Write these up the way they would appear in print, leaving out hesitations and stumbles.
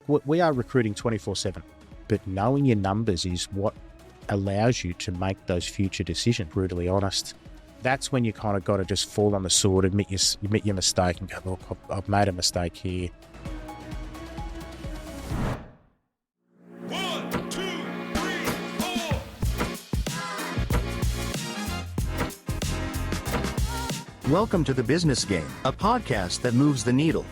we are recruiting 24/7, but knowing your numbers is what allows you to make those future decisions, brutally honest. That's when you kind of got to just fall on the sword, admit your mistake and go, look, I've made a mistake here. 1, 2, 3, 4. Welcome to The Business Game, a podcast that moves the needle.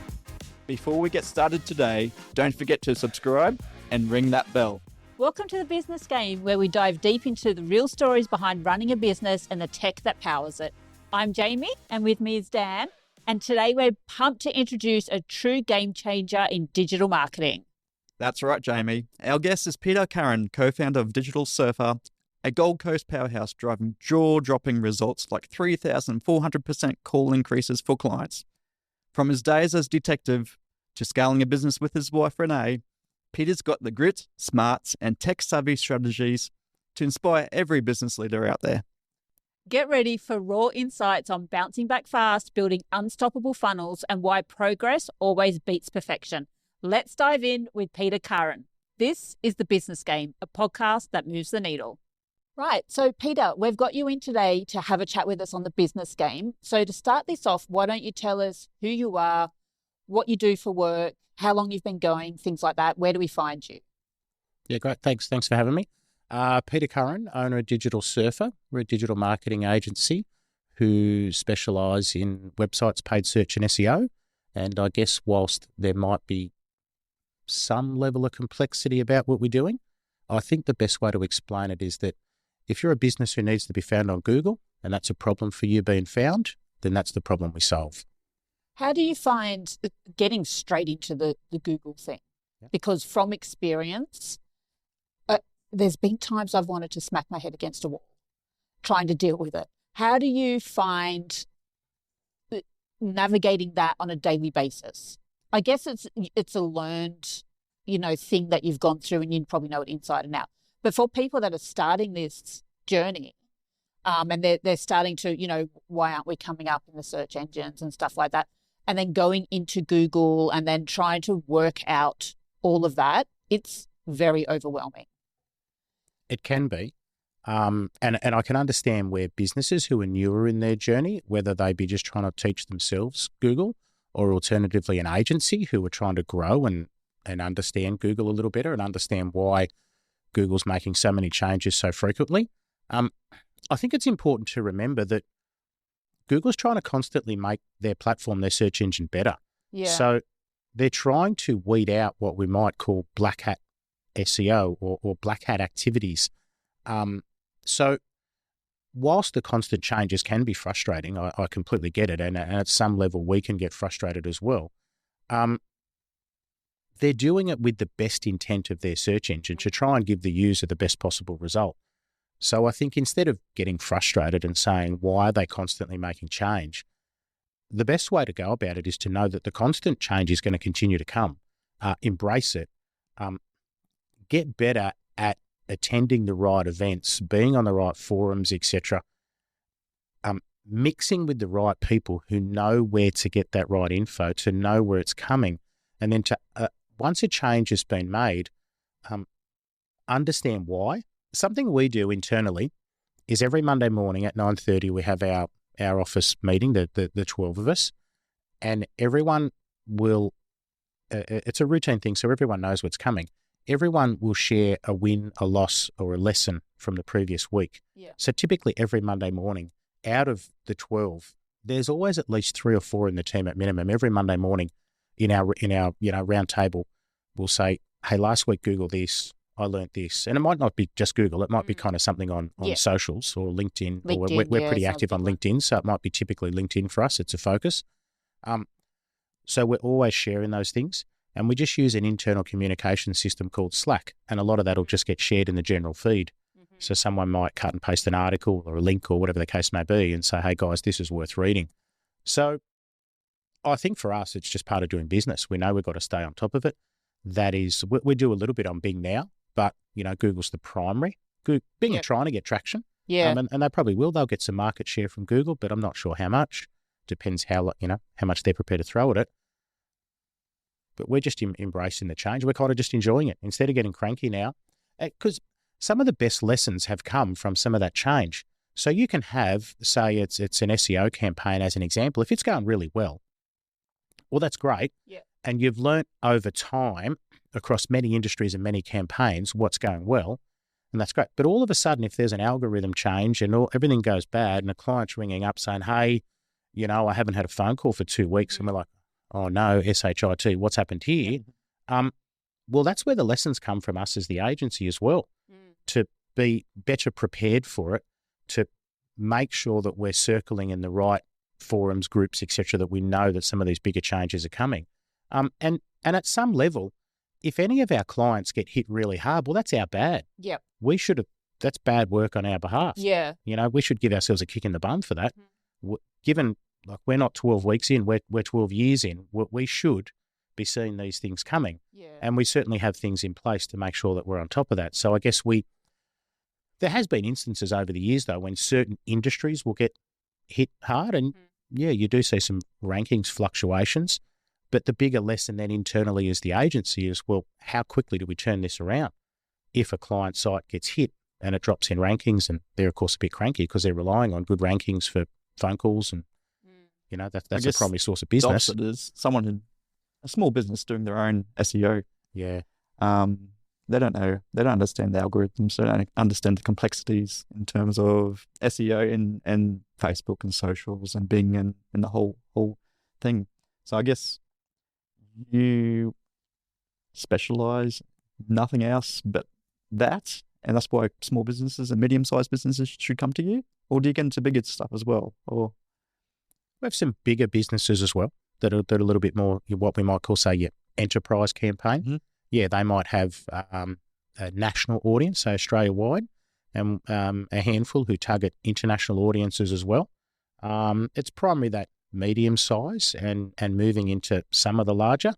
Before we get started today, don't forget to subscribe and ring that bell. Welcome to The Business Game, where we dive deep into the real stories behind running a business and the tech that powers it. I'm Jamie, and with me is Dan, and today we're pumped to introduce a true game changer in digital marketing. That's right, Jamie. Our guest is Peter Curran, co-founder of Digital Surfer, a Gold Coast powerhouse driving jaw-dropping results like 3,400% call increases for clients. From his days as detective to scaling a business with his wife, Renee, Peter's got the grit, smarts, and tech-savvy strategies to inspire every business leader out there. Get ready for raw insights on bouncing back fast, building unstoppable funnels, and why progress always beats perfection. Let's dive in with Peter Curran. This is The Business Game, a podcast that moves the needle. Right, so Peter, we've got you in today to have a chat with us on The Business Game. So to start this off, why don't you tell us who you are, what you do for work, how long you've been going, things like that. Where do we find you? Yeah, great. Thanks for having me. Peter Curran, owner of Digital Surfer. We're a digital marketing agency who specialise in websites, paid search and SEO. And I guess whilst there might be some level of complexity about what we're doing, I think the best way to explain it is that if you're a business who needs to be found on Google and that's a problem for you being found, then that's the problem we solve. How do you find getting straight into the Google thing? Yeah. Because from experience, there's been times I've wanted to smack my head against a wall trying to deal with it. How do you find navigating that on a daily basis? I guess it's a learned, thing that you've gone through and you probably know it inside and out. But for people that are starting this journey, and they're starting to, why aren't we coming up in the search engines and stuff like that? And then going into Google and then trying to work out all of that, it's very overwhelming. It can be. And I can understand where businesses who are newer in their journey, whether they be just trying to teach themselves Google or alternatively an agency who are trying to grow and understand Google a little better and understand why Google's making so many changes so frequently. I think it's important to remember that Google's trying to constantly make their platform, their search engine better. Yeah. So they're trying to weed out what we might call black hat SEO or black hat activities. So whilst the constant changes can be frustrating, I completely get it. And at some level, we can get frustrated as well. They're doing it with the best intent of their search engine to try and give the user the best possible result. So I think instead of getting frustrated and saying, why are they constantly making change? The best way to go about it is to know that the constant change is going to continue to come. Embrace it. Get better at attending the right events, being on the right forums, etc. Mixing with the right people who know where to get that right info, to know where it's coming. And then to once a change has been made, understand why. Something we do internally is every Monday morning at 9:30 we have our office meeting, the 12 of us, and everyone will, it's a routine thing, so everyone knows what's coming. Everyone will share a win, a loss, or a lesson from the previous week. Yeah. So typically every Monday morning, out of the 12, there's always at least 3 or 4 in the team at minimum. Every Monday morning in our round table, we'll say, hey, last week Google this, I learned this. And it might not be just Google. It might be kind of something on socials or LinkedIn. Or we're pretty active on LinkedIn, so it might be typically LinkedIn for us. It's a focus. So we're always sharing those things. And we just use an internal communication system called Slack. And a lot of that will just get shared in the general feed. Mm-hmm. So someone might cut and paste an article or a link or whatever the case may be and say, hey, guys, this is worth reading. So I think for us, it's just part of doing business. We know we've got to stay on top of it. That is, we do a little bit on Bing now, but, Google's the primary. Bing are trying to get traction. Yeah. And they probably will. They'll get some market share from Google, but I'm not sure how much. Depends how much they're prepared to throw at it. but we're just embracing the change. We're kind of just enjoying it instead of getting cranky now, because some of the best lessons have come from some of that change. So you can have, say, it's an SEO campaign as an example. If it's going really well, that's great. Yeah. And you've learnt over time across many industries and many campaigns what's going well, and that's great. But all of a sudden, if there's an algorithm change and everything goes bad and a client's ringing up saying, hey, I haven't had a phone call for 2 weeks, and we're like, oh no, SHIT, what's happened here? Well, that's where the lessons come from us as the agency as well, to be better prepared for it, to make sure that we're circling in the right forums, groups, etc., that we know that some of these bigger changes are coming. And at some level, if any of our clients get hit really hard, well, that's our bad. Yep. That's bad work on our behalf. Yeah. We should give ourselves a kick in the bum for that. Given, we're not 12 weeks in, we're 12 years in, we should be seeing these things coming. Yeah. And we certainly have things in place to make sure that we're on top of that. So I guess there has been instances over the years, though, when certain industries will get hit hard, and you do see some rankings fluctuations. But the bigger lesson then internally as the agency is, well, how quickly do we turn this around? If a client site gets hit and it drops in rankings, and they're, of course, a bit cranky because they're relying on good rankings for phone calls, and, that's a primary source of business. The opposite is someone a small business doing their own SEO. Yeah. They don't know. They don't understand the algorithms. They don't understand the complexities in terms of SEO and Facebook and socials and Bing and the whole thing. So I guess you specialize nothing else but that, and that's why small businesses and medium-sized businesses should come to you. Or do you get into bigger stuff as well? Or we have some bigger businesses as well that are a little bit more what we might call, say, your enterprise campaign. Mm-hmm. Yeah, they might have a national audience, so Australia-wide, and a handful who target international audiences as well. It's primarily that medium size and moving into some of the larger.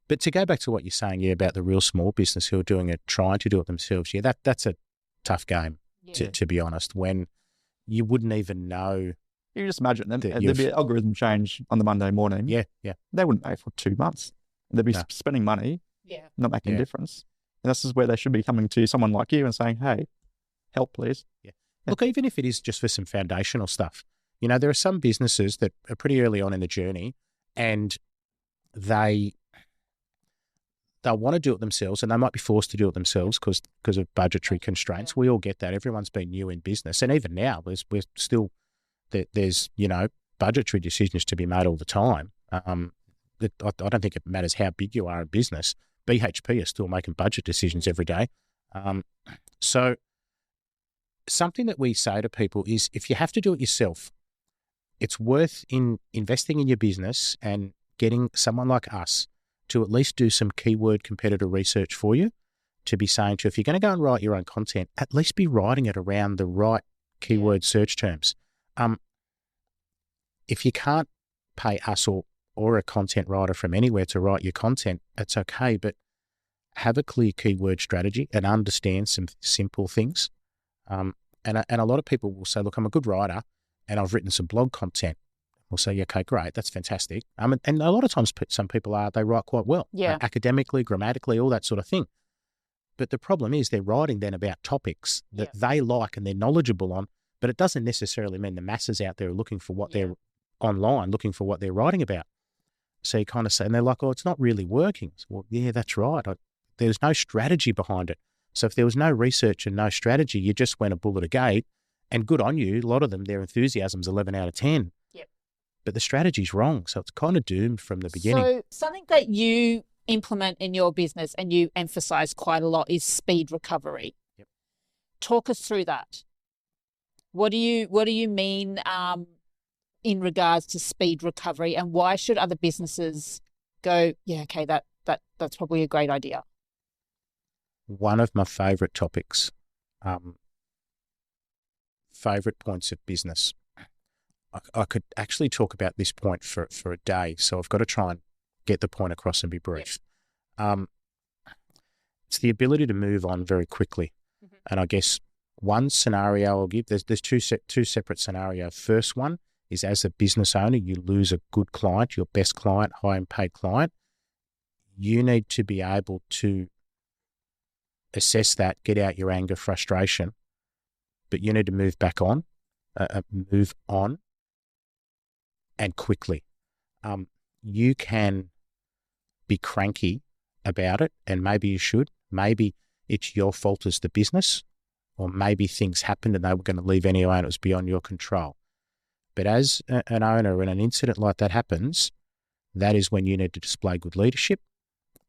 But to go back to what you're saying, about the real small business who are doing it, trying to do it themselves, that's a tough game, to be honest, when you wouldn't even know. You just imagine there'd be an algorithm change on the Monday morning. Yeah. They wouldn't pay for 2 months. They'd be spending money, not making a difference. And this is where they should be coming to someone like you and saying, hey, help, please. Yeah. Look, even if it is just for some foundational stuff, there are some businesses that are pretty early on in the journey, and they'll want to do it themselves, and they might be forced to do it themselves because of budgetary constraints. We all get that. Everyone's been new in business. And even now, we're still, there's budgetary decisions to be made all the time. I don't think it matters how big you are in business. BHP are still making budget decisions every day. So something that we say to people is, if you have to do it yourself, it's worth investing in your business and getting someone like us to at least do some keyword competitor research for you, to be saying to, if you're going to go and write your own content, at least be writing it around the right keyword search terms. If you can't pay us or a content writer from anywhere to write your content, it's okay, but have a clear keyword strategy and understand some simple things. And a lot of people will say, look, I'm a good writer and I've written some blog content. We'll say, okay, great, that's fantastic. And a lot of times some people they write quite well, academically, grammatically, all that sort of thing. But the problem is they're writing then about topics that they like and they're knowledgeable on, but it doesn't necessarily mean the masses out there are looking for what they're online, looking for what they're writing about. So you kind of say, and they're like, oh, it's not really working. So, well, yeah, that's right. There's no strategy behind it. So if there was no research and no strategy, you just went a bull at a gate, and good on you. A lot of them, their enthusiasm's 11 out of 10. Yep. But the strategy's wrong. So it's kind of doomed from the beginning. So something that you implement in your business and you emphasize quite a lot is speed recovery. Yep. Talk us through that. What do you mean in regards to speed recovery, and why should other businesses go, yeah, okay, that's probably a great idea? One of my favourite topics, favourite points of business. I could actually talk about this point for a day, so I've got to try and get the point across and be brief. It's the ability to move on very quickly. Mm-hmm. And I guess one scenario I'll give, there's two separate scenarios. First one is, as a business owner, you lose a good client, your best client, high and paid client. you need to be able to assess that, get out your anger, frustration, but you need to move back on, move on, and quickly. You can be cranky about it, and maybe you should. Maybe it's your fault as the business, or maybe things happened and they were going to leave anyway and it was beyond your control. But as an owner and an incident like that happens, that is when you need to display good leadership,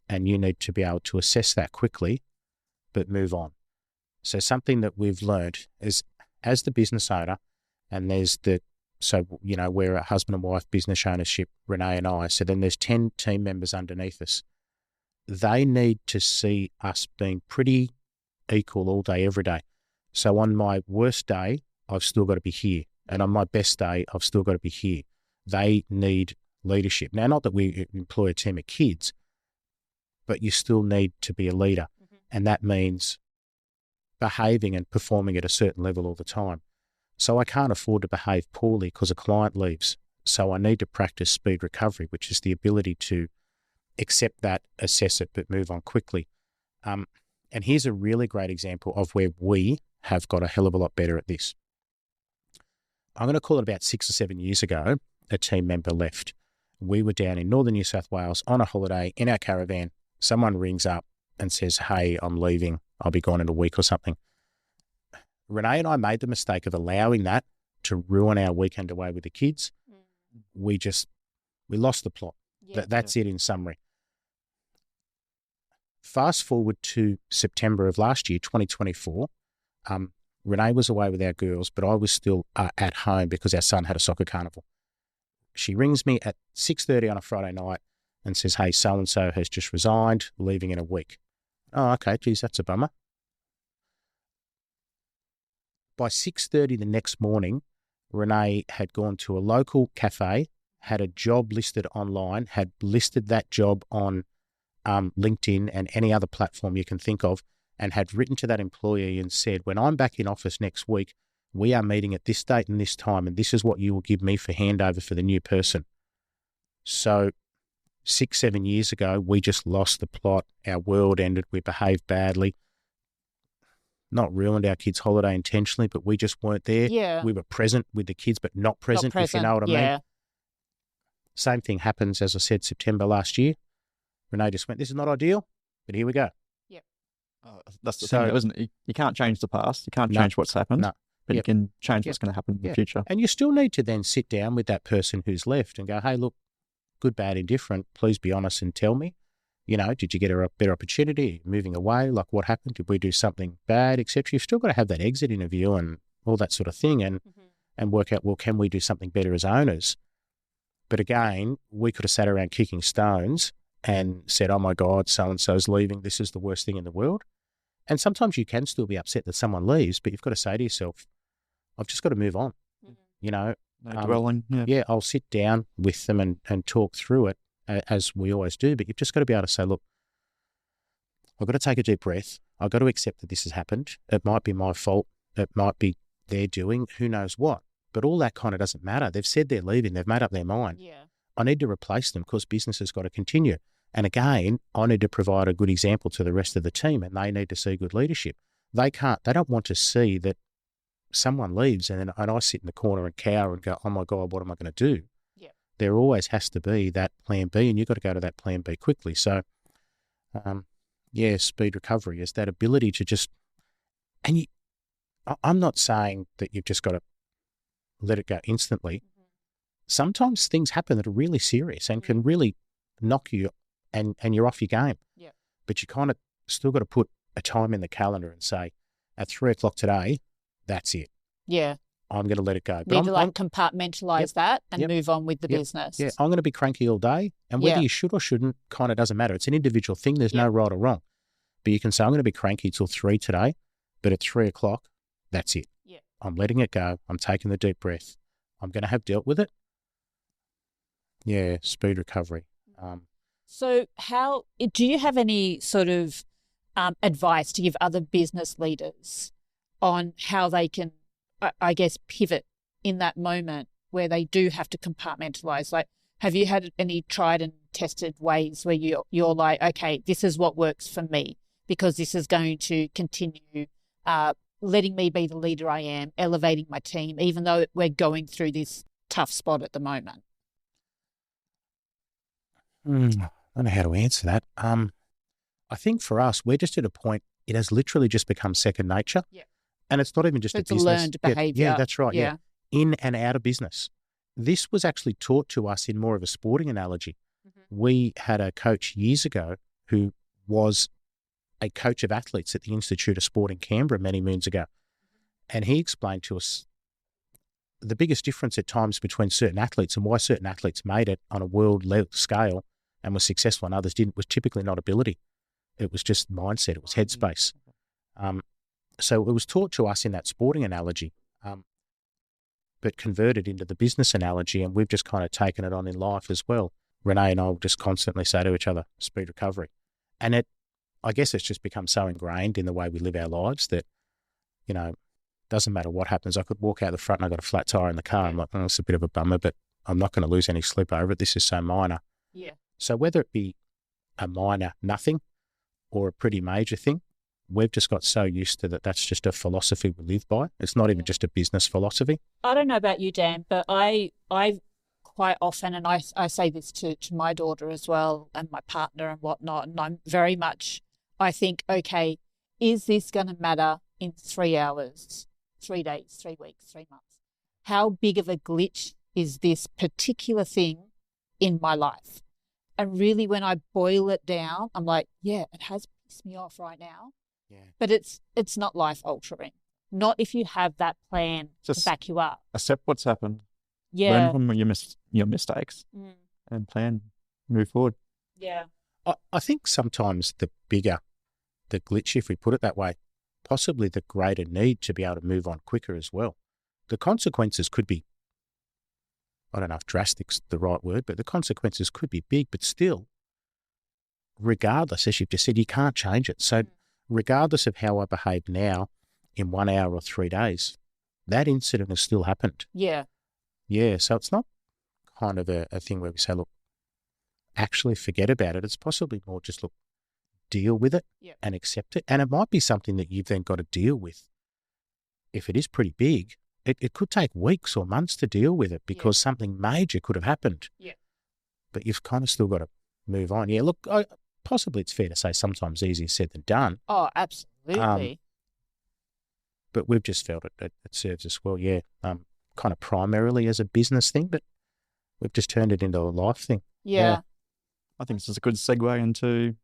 and you need to be able to assess that quickly, but move on. So something that we've learned is, as the business owner, and we're a husband and wife business ownership, Renee and I, so then there's 10 team members underneath us. They need to see us being pretty equal all day, every day. So on my worst day, I've still got to be here. And on my best day, I've still got to be here. They need leadership. Now, not that we employ a team of kids, but you still need to be a leader. Mm-hmm. And that means behaving and performing at a certain level all the time. So I can't afford to behave poorly because a client leaves. So I need to practice speed recovery, which is the ability to accept that, assess it, but move on quickly. And here's a really great example of where we have got a hell of a lot better at this. I'm going to call it about 6 or 7 years ago, a team member left. We were down in northern New South Wales on a holiday in our caravan. Someone rings up and says, "Hey, I'm leaving. I'll be gone in a week," or something. Renee and I made the mistake of allowing that to ruin our weekend away with the kids. We lost the plot. Yeah. That's it in summary. Fast forward to September of last year, 2024. Renee was away with our girls, but I was still at home because our son had a soccer carnival. She rings me at 6:30 on a Friday night and says, "Hey, so-and-so has just resigned, leaving in a week." Oh, okay, geez, that's a bummer. By 6:30 the next morning, Renee had gone to a local cafe, had a job listed online, had listed that job on LinkedIn and any other platform you can think of, and had written to that employee and said, "When I'm back in office next week, we are meeting at this date and this time, and this is what you will give me for handover for the new person." So 6, 7 years ago, we just lost the plot. Our world ended. We behaved badly. Not ruined our kids' holiday intentionally, but we just weren't there. Yeah. We were present with the kids, but not present, if you know what I mean. Same thing happens, as I said, September last year. Renee just went, "This is not ideal, but here we go." Yep. That's the thing, though, isn't it? You can't change the past. You can't change what's happened, but you can change what's going to happen in the future. And you still need to then sit down with that person who's left and go, "Hey, look, good, bad, indifferent, please be honest and tell me, did you get a better opportunity? Moving away? Like, what happened? Did we do something bad, etc.?" You've still got to have that exit interview and all that sort of thing, and work out, well, can we do something better as owners? But again, we could have sat around kicking stones and said, "Oh my God, so-and-so's leaving. This is the worst thing in the world." And sometimes you can still be upset that someone leaves, but you've got to say to yourself, "I've just got to move on." No dwelling. Yeah, I'll sit down with them and talk through it, as we always do. But you've just got to be able to say, "Look, I've got to take a deep breath. I've got to accept that this has happened. It might be my fault. It might be their doing. Who knows what? But all that kind of doesn't matter. They've said they're leaving. They've made up their mind. Yeah. I need to replace them because business has got to continue. And again, I need to provide a good example to the rest of the team, and they need to see good leadership. They don't want to see that someone leaves and I sit in the corner and cower and go, "Oh my God, what am I going to do?" Yeah. There always has to be that plan B, and you've got to go to that plan B quickly. So, speed recovery is that ability to just, I'm not saying that you've just got to let it go instantly. Sometimes things happen that are really serious and can really knock you and you're off your game. Yeah. But you kind of still got to put a time in the calendar and say, at 3:00 today, that's it. Yeah. I'm going to let it go. But need to compartmentalize that and move on with the business. Yeah, I'm going to be cranky all day. And whether you should or shouldn't kind of doesn't matter. It's an individual thing. There's no right or wrong. But you can say, "I'm going to be cranky till 3 today, but at 3:00, that's it. Yeah. I'm letting it go. I'm taking the deep breath. I'm going to have dealt with it." Yeah, speed recovery. So do you have any sort of advice to give other business leaders on how they can, I guess, pivot in that moment where they do have to compartmentalize? Like, have you had any tried and tested ways where you're like, okay, this is what works for me because this is going to continue letting me be the leader I am, elevating my team, even though we're going through this tough spot at the moment? I don't know how to answer that. I think for us, we're just at a point, it has literally just become second nature. Yeah. And it's not even just It's a a business. learned behaviour. Yeah, that's right. Yeah. In and out of business. This was actually taught to us in more of a sporting analogy. Mm-hmm. We had a coach years ago who was a coach of athletes at the Institute of Sport in Canberra many moons ago. And he explained to us the biggest difference at times between certain athletes and why certain athletes made it on a world scale and were successful and others didn't was typically not ability. It was just mindset. It was headspace. So it was taught to us in that sporting analogy, but converted into the business analogy, and we've just kind of taken it on in life as well. Renee and I will just constantly say to each other, speed recovery. And I guess it's just become so ingrained in the way we live our lives that, doesn't matter what happens. I could walk out the front and I got a flat tire in the car. I'm like, oh, it's a bit of a bummer, but I'm not going to lose any sleep over it. This is so minor. Yeah. So whether it be a minor nothing or a pretty major thing, we've just got so used to that. That's just a philosophy we live by. It's not even just a business philosophy. I don't know about you, Dan, but I quite often, and I say this to my daughter as well and my partner and whatnot, and I'm very much, I think, okay, is this going to matter in 3 hours, 3 days, 3 weeks, 3 months? How big of a glitch is this particular thing in my life? And really, when I boil it down, I'm like, yeah, it has pissed me off right now. Yeah. But it's not life altering. Not if you have that plan Just to back you up. Accept what's happened. Yeah. Learn from your mistakes and plan, move forward. Yeah. I think sometimes the bigger the glitch, if we put it that way, possibly the greater need to be able to move on quicker as well. The consequences could be, I don't know if drastic's the right word, but the consequences could be big, but still, regardless, as you've just said, you can't change it. So regardless of how I behave now in 1 hour or 3 days, that incident has still happened. Yeah. Yeah, so it's not kind of a thing where we say, look, actually forget about it. It's possibly more just, look, deal with it and accept it. And it might be something that you've then got to deal with. If it is pretty big, it could take weeks or months to deal with it because something major could have happened. Yeah. But you've kind of still got to move on. Yeah, look, possibly it's fair to say sometimes easier said than done. Oh, absolutely. But we've just felt it serves us well, kind of primarily as a business thing, but we've just turned it into a life thing. Yeah. I think this is a good segue into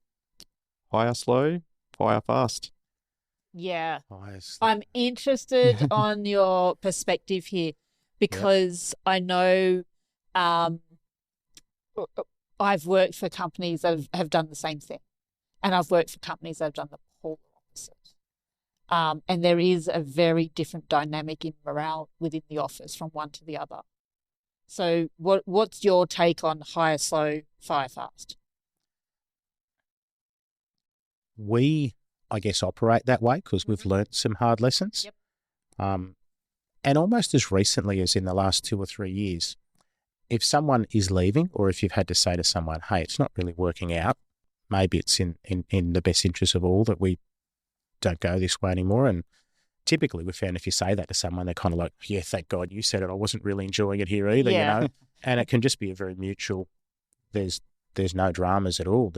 hire slow, fire fast. Yeah. Yes. I'm interested on your perspective here because I know I've worked for companies that have done the same thing, and I've worked for companies that have done the polar opposite. And there is a very different dynamic in morale within the office from one to the other. So what's your take on hire slow, fire fast? We, I guess, operate that way because we've learnt some hard lessons. Yep. And almost as recently as in the last 2 or 3 years, if someone is leaving or if you've had to say to someone, hey, it's not really working out, maybe it's in the best interest of all that we don't go this way anymore. And typically we found if you say that to someone, they're kind of like, yeah, thank God you said it. I wasn't really enjoying it here either, you know. And it can just be a very mutual, there's no dramas at all.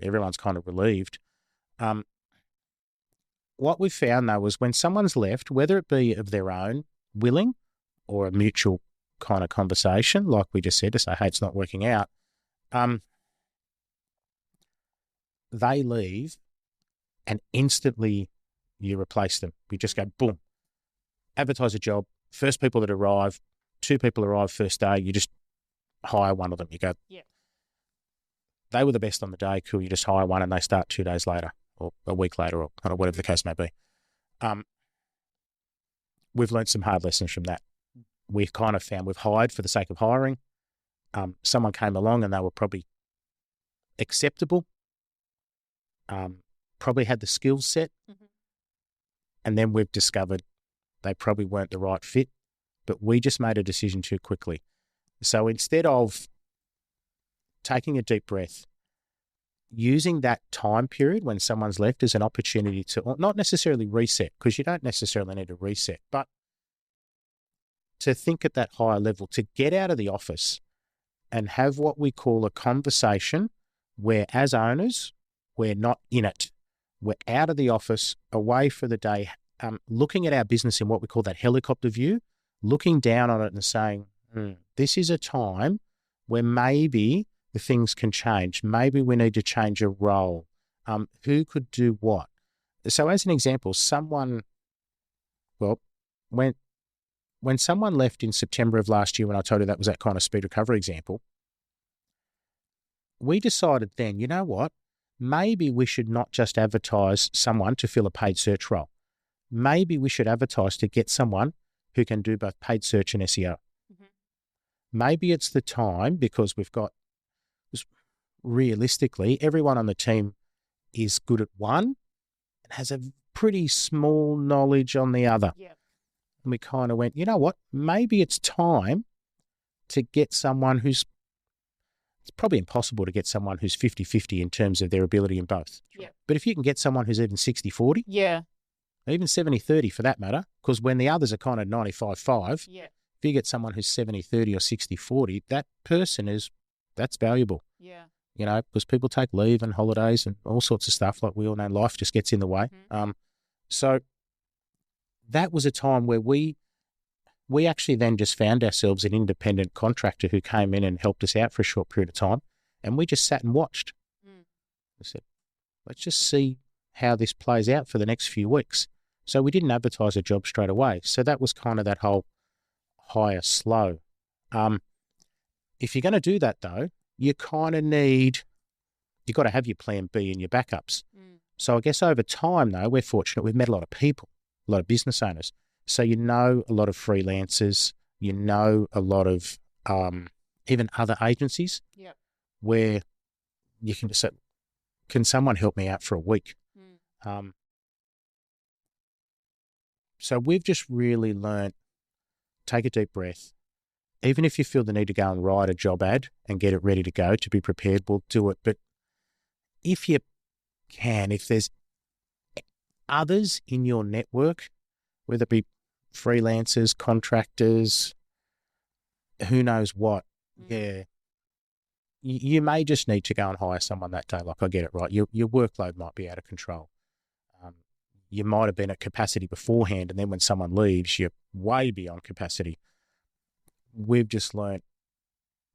Everyone's kind of relieved. What we found though was when someone's left, whether it be of their own willing or a mutual kind of conversation, like we just said, to say, hey, it's not working out, they leave and instantly you replace them. You just go, boom, advertise a job, first people that arrive, 2 people arrive first day, you just hire one of them. You go, they were the best on the day, cool, you just hire one and they start 2 days later or a week later or kind of whatever the case may be. We've learned some hard lessons from that. We've kind of found we've hired for the sake of hiring. Someone came along and they were probably acceptable, probably had the skill set, and then we've discovered they probably weren't the right fit, but we just made a decision too quickly. So instead of taking a deep breath, using that time period when someone's left as an opportunity to not necessarily reset, because you don't necessarily need to reset, but to think at that higher level, to get out of the office and have what we call a conversation where, as owners, we're not in it. We're out of the office, away for the day, looking at our business in what we call that helicopter view, looking down on it and saying, this is a time where maybe the things can change. Maybe we need to change a role. Who could do what? So as an example, when someone left in September of last year, when I told you that was that kind of speed recovery example, we decided then, you know what? Maybe we should not just advertise someone to fill a paid search role. Maybe we should advertise to get someone who can do both paid search and SEO. Mm-hmm. Maybe it's the time, because we've got, realistically, everyone on the team is good at one and has a pretty small knowledge on the other. Yeah. And we kind of went, you know what? Maybe it's time to get someone it's probably impossible to get someone who's 50-50 in terms of their ability in both. Yeah. But if you can get someone who's even 60-40, Yeah. even 70-30 for that matter, because when the others are kind of 95-5, Yeah. if you get someone who's 70-30 or 60-40, that person that's valuable. Yeah. You know, because people take leave and holidays and all sorts of stuff. Like we all know, life just gets in the way. Mm-hmm. So that was a time where we actually then just found ourselves an independent contractor who came in and helped us out for a short period of time, and we just sat and watched. We said, let's just see how this plays out for the next few weeks. So we didn't advertise a job straight away. So that was kind of that whole hire slow. If you're going to do that though, you kind of you've got to have your plan B and your backups. So I guess over time though, we're fortunate. We've met a lot of people, a lot of business owners. So you know a lot of freelancers, you know a lot of even other agencies. Yep. Where you can just say, can someone help me out for a week? So we've just really learned, take a deep breath. Even if you feel the need to go and write a job ad and get it ready to go, to be prepared, we'll do it. But if you can, if there's others in your network, whether it be freelancers, contractors, who knows what, you may just need to go and hire someone that day. Like, I get it, right? Your workload might be out of control. You might have been at capacity beforehand, and then when someone leaves, you're way beyond capacity. We've just learned,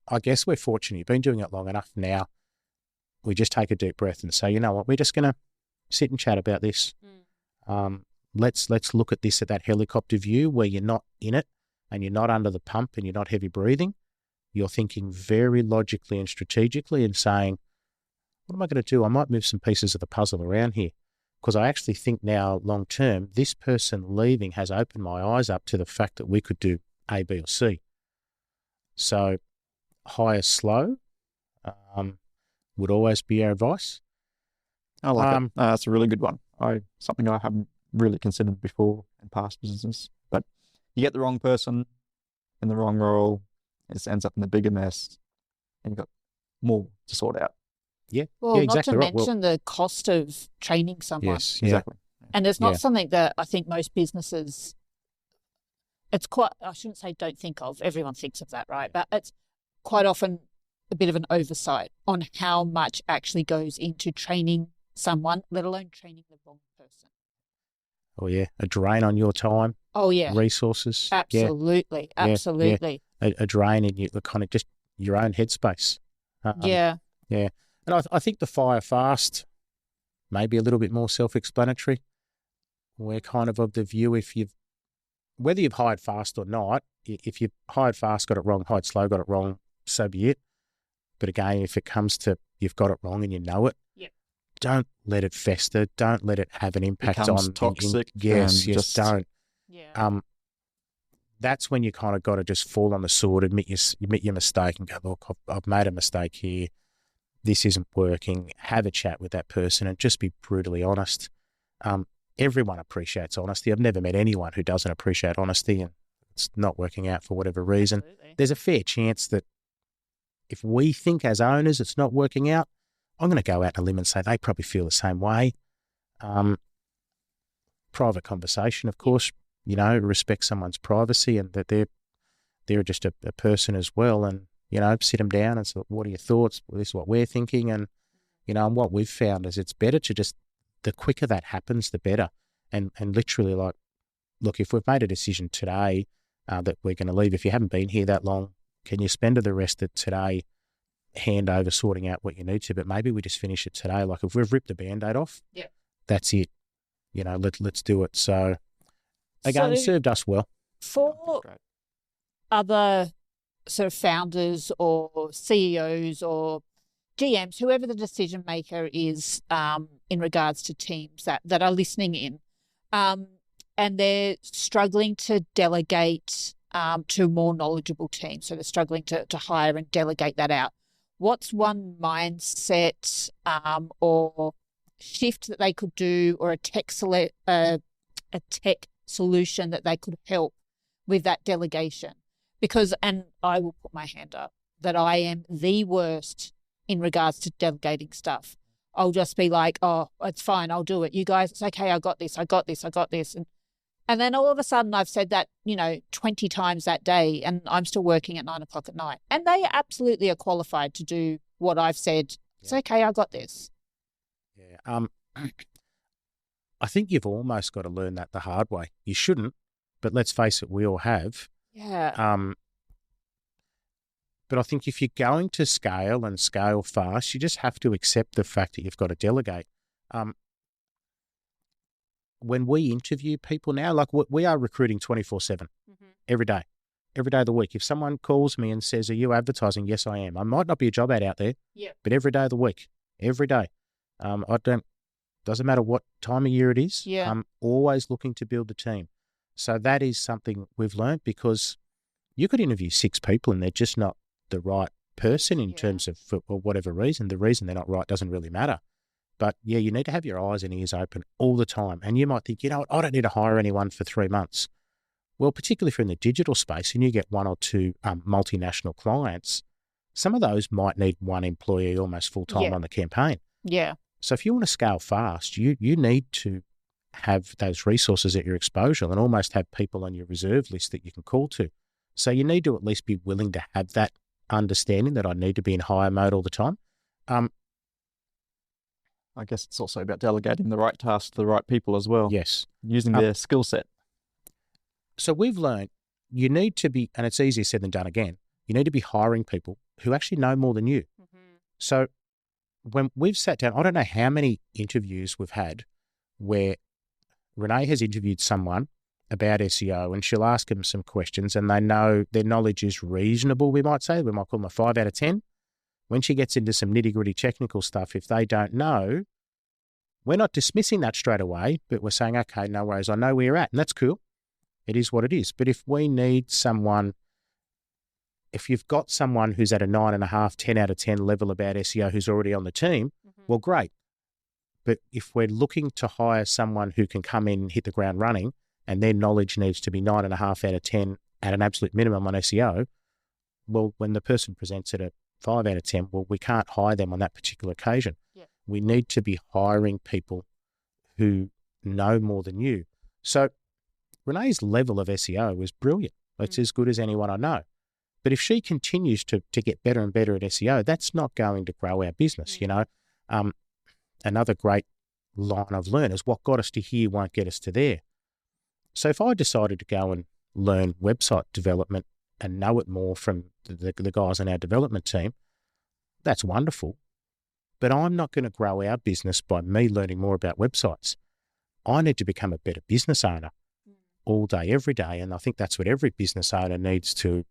I guess we're fortunate. You've been doing it long enough now. We just take a deep breath and say, you know what, we're just going to sit and chat about this. Let's look at this at that helicopter view where you're not in it and you're not under the pump and you're not heavy breathing. You're thinking very logically and strategically and saying, what am I going to do? I might move some pieces of the puzzle around here, because I actually think now long term, this person leaving has opened my eyes up to the fact that we could do A, B, or C. So hire slow would always be our advice. I like it. That's a really good one. Something I haven't really considered before in past business. But you get the wrong person in the wrong role, it ends up in a bigger mess, and you've got more to sort out. Yeah. Well, yeah, exactly not to right. mention the cost of training someone. Yes, Exactly. And it's not something that I think most businesses, it's quite, I shouldn't say don't think of, everyone thinks of that, right? But it's quite often a bit of an oversight on how much actually goes into training someone, let alone training the wrong person. Oh, yeah. A drain on your time. Oh, yeah. Resources. Absolutely. Yeah. Absolutely. Yeah. A drain in your kind of just your own headspace. Yeah. Yeah. And I think the fire fast may be a little bit more self-explanatory. We're kind of the view, whether you've hired fast or not, if you've hired fast, got it wrong, hired slow, got it wrong, so be it. But again, if it comes to you've got it wrong and you know it, don't let it fester. Don't let it have an impact Becomes on toxic. Yes, just don't. Yeah. That's when you kind of got to just fall on the sword, admit your mistake, and go, look, I've made a mistake here. This isn't working. Have a chat with that person and just be brutally honest. Everyone appreciates honesty. I've never met anyone who doesn't appreciate honesty, and it's not working out for whatever reason. Absolutely. There's a fair chance that if we think as owners it's not working out, I'm going to go out on a limb and say they probably feel the same way. Private conversation, of course, respect someone's privacy and that they're just a person as well. And, sit them down and say, what are your thoughts? Well, this is what we're thinking. And, and what we've found is it's better to just, the quicker that happens, the better. And literally like, look, if we've made a decision today that we're going to leave, if you haven't been here that long, can you spend the rest of today hand over sorting out what you need to? But maybe we just finish it today. Like if we've ripped the Band-Aid off, that's it. Let's do it. So again, it served us well. For other sort of founders or CEOs or GMs, whoever the decision maker is in regards to teams that are listening in, and they're struggling to delegate to more knowledgeable teams, so they're struggling to hire and delegate that out. What's one mindset or shift that they could do, or a tech solution that they could help with that delegation? Because, and I will put my hand up, that I am the worst in regards to delegating stuff. I'll just be like, oh, it's fine, I'll do it. You guys, it's okay, I got this. And then all of a sudden I've said that, 20 times that day, and I'm still working at 9 o'clock at night. And they absolutely are qualified to do what I've said. It's okay, I got this. Yeah. I think you've almost got to learn that the hard way. You shouldn't, but let's face it, we all have. Yeah. But I think if you're going to scale and scale fast, you just have to accept the fact that you've got to delegate. When we interview people now, like we are recruiting 24/7 every day of the week. If someone calls me and says, are you advertising? Yes, I am. I might not be a job ad out there, but every day of the week, every day. Doesn't matter what time of year it is. I'm always looking to build the team. So that is something we've learned, because you could interview 6 people and they're just not the right person in terms of, for whatever reason. The reason they're not right doesn't really matter. But yeah, you need to have your eyes and ears open all the time. And you might think, what, I don't need to hire anyone for 3 months. Well, particularly if you're in the digital space and you get 1 or 2 multinational clients, some of those might need 1 employee almost full-time on the campaign. Yeah. So if you want to scale fast, you need to have those resources at your exposure and almost have people on your reserve list that you can call to. So you need to at least be willing to have that understanding that I need to be in hire mode all the time. I guess it's also about delegating the right tasks to the right people as well. Yes. Using their skill set. So we've learned you need to be, and it's easier said than done again, you need to be hiring people who actually know more than you. So when we've sat down, I don't know how many interviews we've had where Renee has interviewed someone about SEO and she'll ask them some questions and they know their knowledge is reasonable, we might say. We might call them a 5 out of 10. When she gets into some nitty-gritty technical stuff, if they don't know, we're not dismissing that straight away, but we're saying, okay, no worries, I know where you're at, and that's cool. It is what it is. But if we need someone, if you've got someone who's at a 9.5, 10 out of 10 level about SEO who's already on the team, well, great. But if we're looking to hire someone who can come in and hit the ground running and their knowledge needs to be 9.5 out of 10 at an absolute minimum on SEO, well, when the person presents at a 5 out of 10, well, we can't hire them on that particular occasion. We need to be hiring people who know more than you. So Renee's level of SEO is brilliant. It's as good as anyone I know. But if she continues to get better and better at SEO, that's not going to grow our business, Another great line I've learned is what got us to here won't get us to there. So if I decided to go and learn website development and know it more from the guys on our development team, that's wonderful. But I'm not going to grow our business by me learning more about websites. I need to become a better business owner all day, every day. And I think that's what every business owner needs to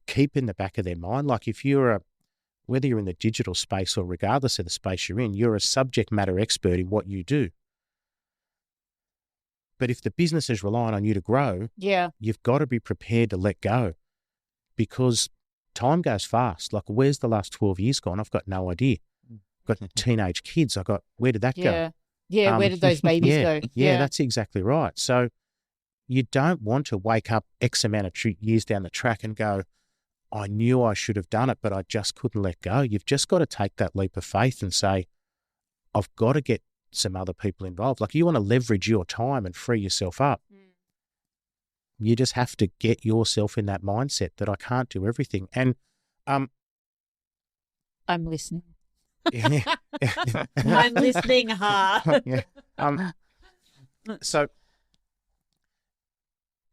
keep in the back of their mind. Like if whether you're in the digital space or regardless of the space you're in, you're a subject matter expert in what you do. But if the business is relying on you to grow, you've got to be prepared to let go, because time goes fast. Like, where's the last 12 years gone? I've got no idea. I've got teenage kids. Where did that go? Yeah, where did those babies go? Yeah, that's exactly right. So you don't want to wake up X amount of years down the track and go, I knew I should have done it, but I just couldn't let go. You've just got to take that leap of faith and say, I've got to get some other people involved. Like, you want to leverage your time and free yourself up. You just have to get yourself in that mindset that I can't do everything. And I'm listening. yeah. I'm listening hard. Yeah. So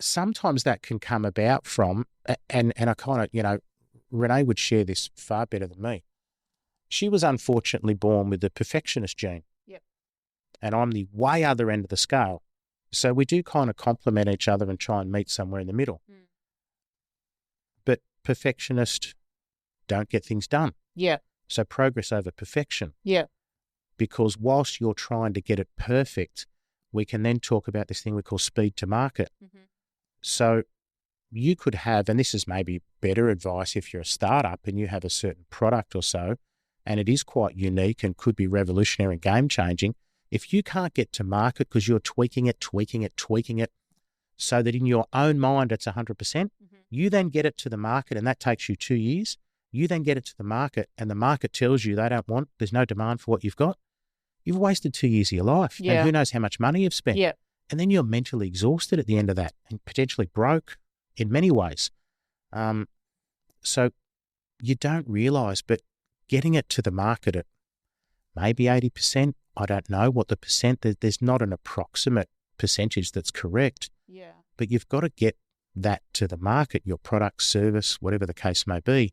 sometimes that can come about from, and I kind of, Renee would share this far better than me. She was unfortunately born with the perfectionist gene. Yep. And I'm the way other end of the scale. So we do kind of complement each other and try and meet somewhere in the middle. But perfectionists don't get things done. Yeah. So progress over perfection. Yeah. Because whilst you're trying to get it perfect, we can then talk about this thing we call speed to market. So you could have, and this is maybe better advice if you're a startup and you have a certain product or so, and it is quite unique and could be revolutionary and game-changing, if you can't get to market because you're tweaking it, so that in your own mind it's 100%, you then get it to the market and that takes you 2 years. You then get it to the market and the market tells you they don't want, there's no demand for what you've got. You've wasted 2 years of your life. Yeah. And who knows how much money you've spent. Yeah. And then you're mentally exhausted at the end of that and potentially broke in many ways. So you don't realise, but getting it to the market at maybe 80%, I don't know what the percent, there's not an approximate percentage that's correct. Yeah. But you've got to get that to the market, your product, service, whatever the case may be.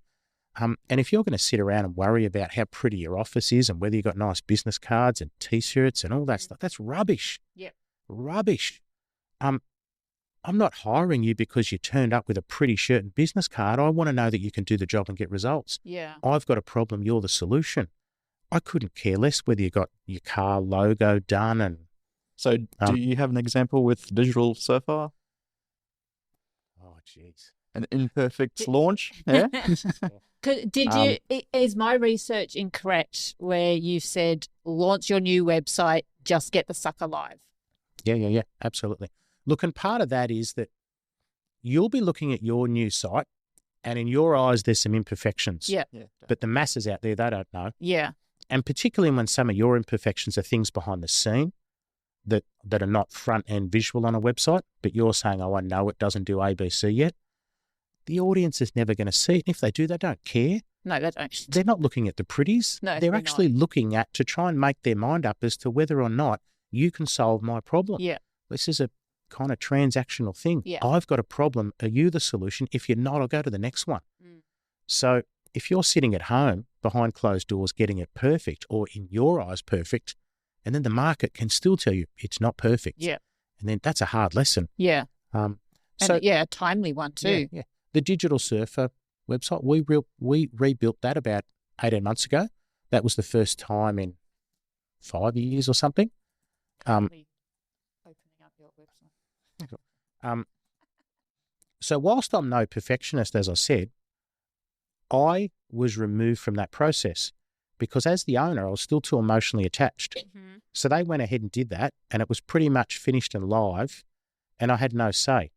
And if you're going to sit around and worry about how pretty your office is and whether you've got nice business cards and T-shirts and all that stuff, that's rubbish. Yep. Rubbish. I'm not hiring you because you turned up with a pretty shirt and business card. I want to know that you can do the job and get results. Yeah. I've got a problem. You're the solution. I couldn't care less whether you got your car logo done. And So do you have an example with Digital Surfer? oh, jeez. An imperfect launch? Yeah. Is my research incorrect where you said launch your new website, just get the sucker live? Yeah, absolutely. Look, and part of that is that you'll be looking at your new site and in your eyes there's some imperfections. Yeah. But the masses out there, they don't know. Yeah. And particularly when some of your imperfections are things behind the scene that are not front-end visual on a website, but you're saying, oh, I know it doesn't do ABC yet. The audience is never going to see it. And if they do, they don't care. No, they don't. They're not looking at the pretties. No, they're they're actually looking at to try and make their mind up as to whether or not you can solve my problem. Yeah. This is a kind of transactional thing. Yeah. I've got a problem. Are you the solution? If you're not, I'll go to the next one. So if you're sitting at home behind closed doors getting it perfect or in your eyes perfect, and then the market can still tell you it's not perfect. Yeah. And then that's a hard lesson. Yeah. So And a timely one too. Yeah. The Digital Surfer website, we rebuilt that about 18 months ago. That was the first time in 5 years or something. Opening up your website. So whilst I'm no perfectionist, as I said, I was removed from that process because as the owner, I was still too emotionally attached. So they went ahead and did that and it was pretty much finished and live and I had no say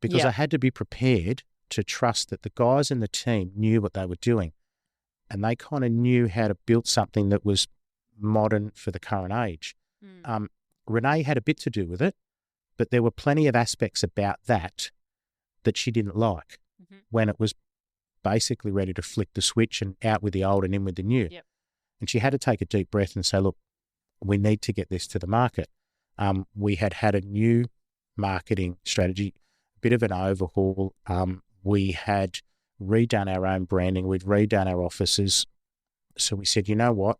because Yeah. I had to be prepared to trust that the guys in the team knew what they were doing and they kind of knew how to build something that was modern for the current age. Renee had a bit to do with it, but there were plenty of aspects about that she didn't like when it was basically ready to flick the switch and out with the old and in with the new. Yep. And she had to take a deep breath and say, look, we need to get this to the market. We had a new marketing strategy, a bit of an overhaul. We had redone our own branding. We'd redone our offices. So we said, you know what?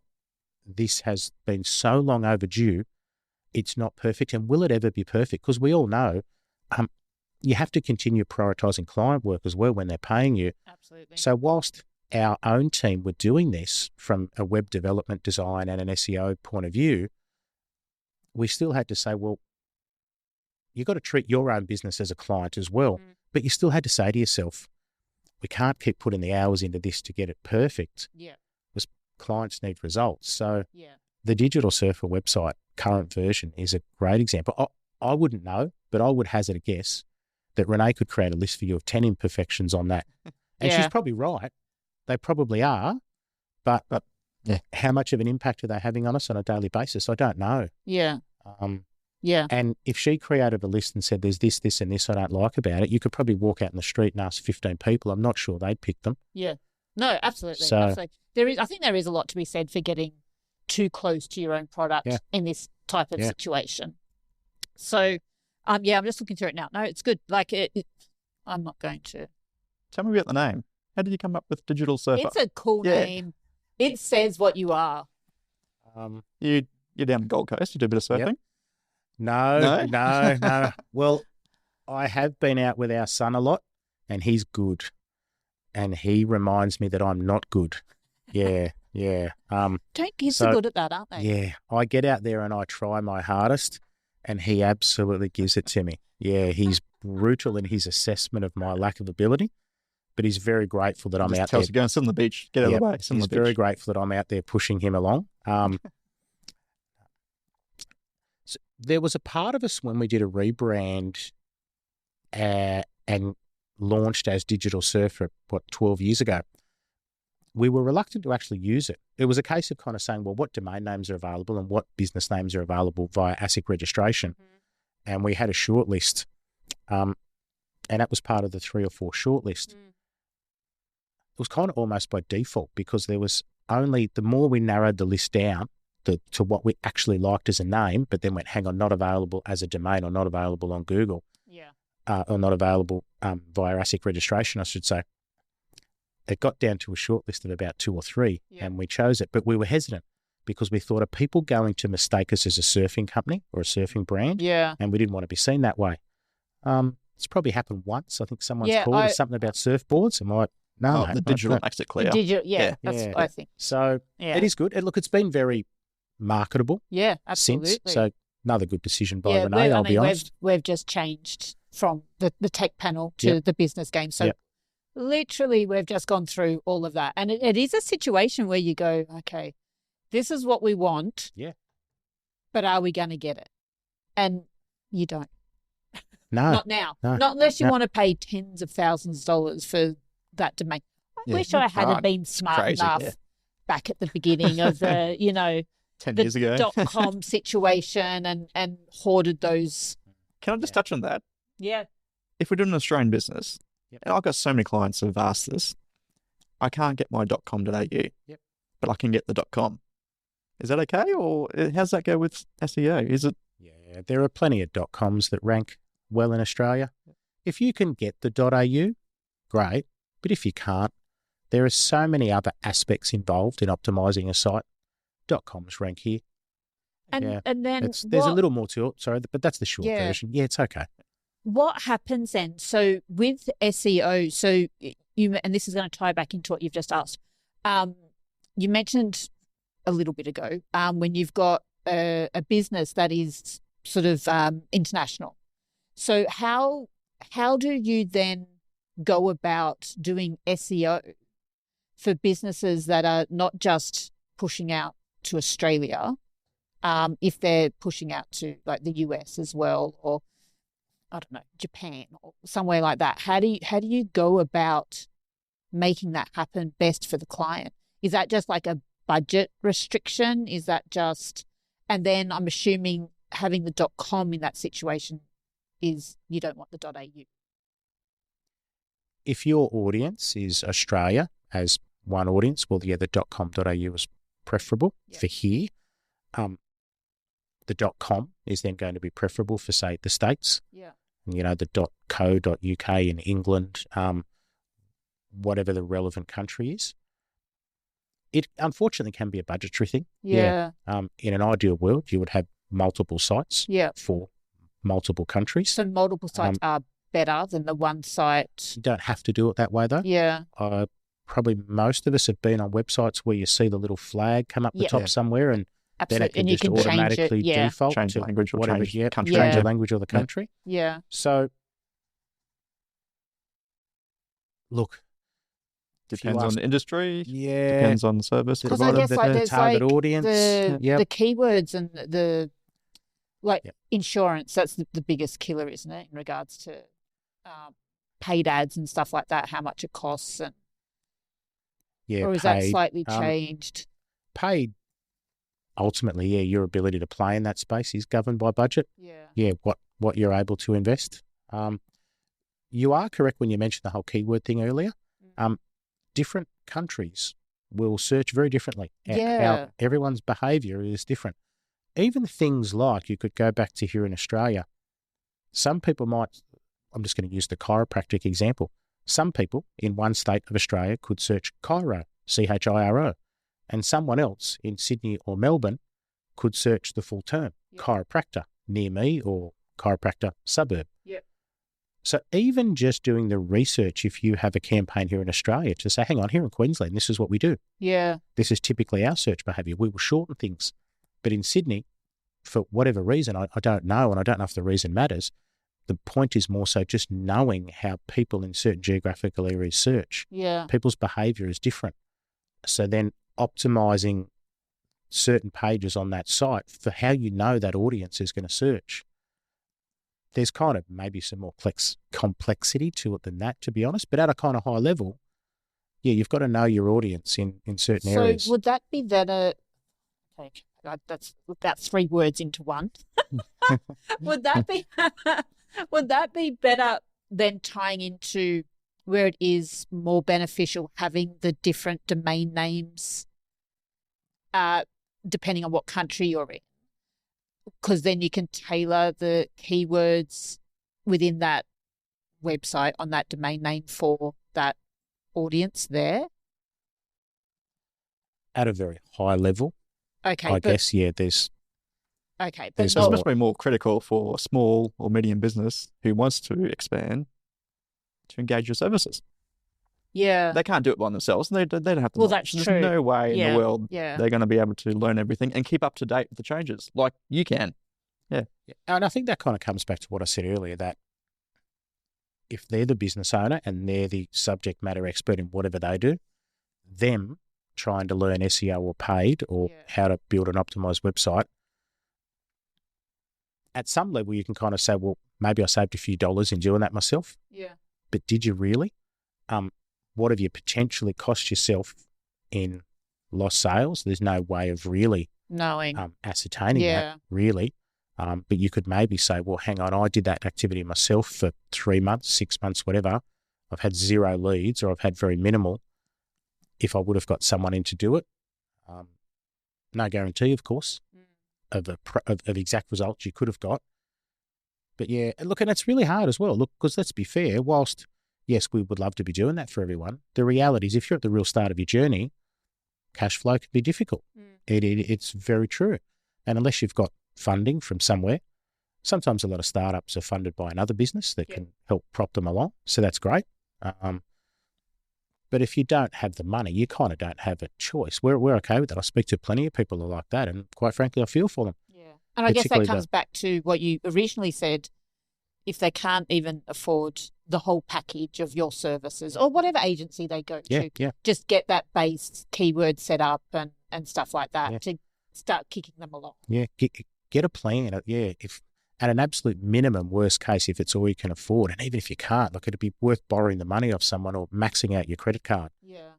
This has been so long overdue. It's not perfect. And will it ever be perfect? Because we all know you have to continue prioritising client work as well when they're paying you. Absolutely. So whilst our own team were doing this from a web development design and an SEO point of view, we still had to say, well, you've got to treat your own business as a client as well. But you still had to say to yourself, we can't keep putting the hours into this to get it perfect. Yeah. Because clients need results. So Yeah. the Digital Surfer website, current version, is a great example. I wouldn't know, but I would hazard a guess that Renee could create a list for you of 10 imperfections on that And she's Yeah. probably right. They probably are. But yeah. how much of an impact are they having on us on a daily basis? I don't know. Yeah. Um, Yeah. and if she created a list and said, there's this, this, and this I don't like about it, you could probably walk out in the street and ask 15 people. I'm not sure they'd pick them. Yeah. No, absolutely. So- Absolutely. I think there is a lot to be said for getting too close to your own product Yeah. in this type of Yeah. situation. So, yeah, I'm just looking through it now. No, it's good. Like I'm not going to. Tell me about the name. How did you come up with Digital Surfer? It's a cool Yeah. name. It says what you are. You're down the Gold Coast. You do a bit of surfing. No. No? Well, I have been out with our son a lot, and he's good. And he reminds me that I'm not good. Yeah. Kids So- are good at that, aren't they? Yeah. I get out there and I try my hardest, and he absolutely gives it to me. Yeah, he's brutal in his assessment of my lack of ability, but he's very grateful that I'm Just out tells there. you, go and sit on the beach. Get out of the way. Sit on He's the very beach. grateful that I'm out there pushing him along. So there was a part of us when we did a rebrand and launched as Digital Surfer, 12 years ago. We were reluctant to actually use it. It was a case of kind of saying, well, what domain names are available and what business names are available via ASIC registration? And we had a short list. And that was part of the 3 or 4 short list. It was kind of almost by default, because there was only, the more we narrowed the list down to what we actually liked as a name, but then went, hang on, not available as a domain or not available on Google, or not available via ASIC registration, I should say. It got down to a short list of about 2 or 3, and we chose it. But we were hesitant because we thought, are people going to mistake us as a surfing company or a surfing brand? Yeah. And we didn't want to be seen that way. It's probably happened once. I think someone's Yeah, called us something about surfboards. I'm like, no, The digital makes it clear. Digital, yeah, Yeah. that's what I think. So Yeah. it is good. Look, it's been very marketable Yeah, absolutely. since. So another good decision by Renee, I'll be honest. We've just changed from the tech panel to the business game. So Yep. literally we've just gone through all of that. And it is a situation where you go, okay, this is what we want. Yeah. But are we going to get it? And you don't. No. Not now. No, Not unless you no. want to pay tens of thousands of dollars for that domain. I Yeah. wish I hadn't Right. been smart crazy, enough yeah. back at the beginning of the, 10 the years ago. .com situation and hoarded those. Can I just touch on that? Yeah. If we're doing an Australian business, and I've got so many clients who have asked this, I can't get my .com.au, but I can get the .com. Is that okay? Or how's that go with SEO? Is it? Yeah, there are plenty of .coms that rank well in Australia. If you can get the .au, great. But if you can't, there are so many other aspects involved in optimizing a site. .coms rank here. And then There's a little more to it, sorry, but that's the short Yeah. version. Yeah, it's okay. what happens then? So with SEO, so you, and this is going to tie back into what you've just asked. You mentioned a little bit ago when you've got a business that is sort of international. So how do you then go about doing SEO for businesses that are not just pushing out to Australia, if they're pushing out to like the US as well, or I don't know, Japan or somewhere like that? How do you go about making that happen best for the client? Is that just like a budget restriction? Is that just, and then I'm assuming having the .com in that situation is you don't want the .au. If your audience is Australia as one audience, well, yeah, the .com.au is preferable for here. The .com is then going to be preferable for, say, the States. Yeah. The .co.uk in England, whatever the relevant country is. It unfortunately can be a budgetary thing. Yeah. In an ideal world, you would have multiple sites Yeah. for multiple countries. So multiple sites are better than the one site. You don't have to do it that way, though. Yeah. Probably most of us have been on websites where you see the little flag come up the top somewhere, and then it Absolutely. can And you just can change automatically it. Yeah. default Change to language or whatever, change country. change Yeah. the language of the country. Yeah. So, look, Depends on ask- the industry. yeah, Depends on the service. Because I provider. guess like there's target like audience. the Yep. keywords and the like Yep. insurance. That's the biggest killer, isn't it, in regards to paid ads and stuff like that, how much it costs, and Yeah, or is that paid. slightly changed? Paid, ultimately, yeah, your ability to play in that space is governed by budget. Yeah. Yeah, what you're able to invest. You are correct when you mentioned the whole keyword thing earlier. Different countries will search very differently. Yeah. Everyone's behaviour is different. Even things like, you could go back to here in Australia, some people might, I'm just going to use the chiropractic example. Some people in one state of Australia could search chiro, CHIRO, and someone else in Sydney or Melbourne could search the full term, chiropractor near me or chiropractor suburb. Yep. So even just doing the research, if you have a campaign here in Australia to say, hang on, here in Queensland, this is what we do. Yeah. This is typically our search behaviour. We will shorten things. But in Sydney, for whatever reason, I don't know, and I don't know if the reason matters, the point is more so just knowing how people in certain geographical areas search. Yeah. People's behaviour is different. So then optimising certain pages on that site for how you know that audience is going to search. There's kind of maybe some more complexity to it than that, to be honest. But at a kind of high level, yeah, you've got to know your audience in certain areas. So would that be better? Okay, that's about 3 words into one. Would that be would that be better than tying into where it is more beneficial having the different domain names, depending on what country you're in? Because then you can tailor the keywords within that website on that domain name for that audience there. At a very high level, Okay, I guess, yeah, there's okay, but there's not, more. Especially more critical for a small or medium business who wants to expand to engage your services. yeah, They can't do it by themselves. They don't have the Well, knowledge. that's There's true. no way in Yeah, the world yeah. they're going to be able to learn everything and keep up to date with the changes like you can. Yeah. And I think that kind of comes back to what I said earlier, that if they're the business owner and they're the subject matter expert in whatever they do, them trying to learn SEO or paid or Yeah. how to build an optimized website, at some level you can kind of say, well, maybe I saved a few dollars in doing that myself, yeah, but did you really? What have you potentially cost yourself in lost sales? There's no way of really knowing. ascertaining Yeah. that, really. But you could maybe say, well, hang on, I did that activity myself for 3 months, 6 months, whatever. I've had 0 leads or I've had very minimal. If I would have got someone in to do it, no guarantee, of course, of exact results you could have got. But yeah, look, and it's really hard as well. Look, because let's be fair, whilst, yes, we would love to be doing that for everyone, the reality is if you're at the real start of your journey, cash flow can be difficult. It's very true. And unless you've got funding from somewhere, sometimes a lot of startups are funded by another business that can help prop them along. So that's great. But if you don't have the money, you kind of don't have a choice. We're okay with that. I speak to plenty of people who are like that, and quite frankly, I feel for them. Yeah. And I guess that Particularly comes back to what you originally said. If they can't even afford the whole package of your services or whatever agency they go to, Yeah. just get that base keyword set up and stuff like that Yeah. to start kicking them along. Yeah, get a plan. Yeah, if at an absolute minimum, worst case, if it's all you can afford, and even if you can't, look, it'd be worth borrowing the money off someone or maxing out your credit card. Yeah.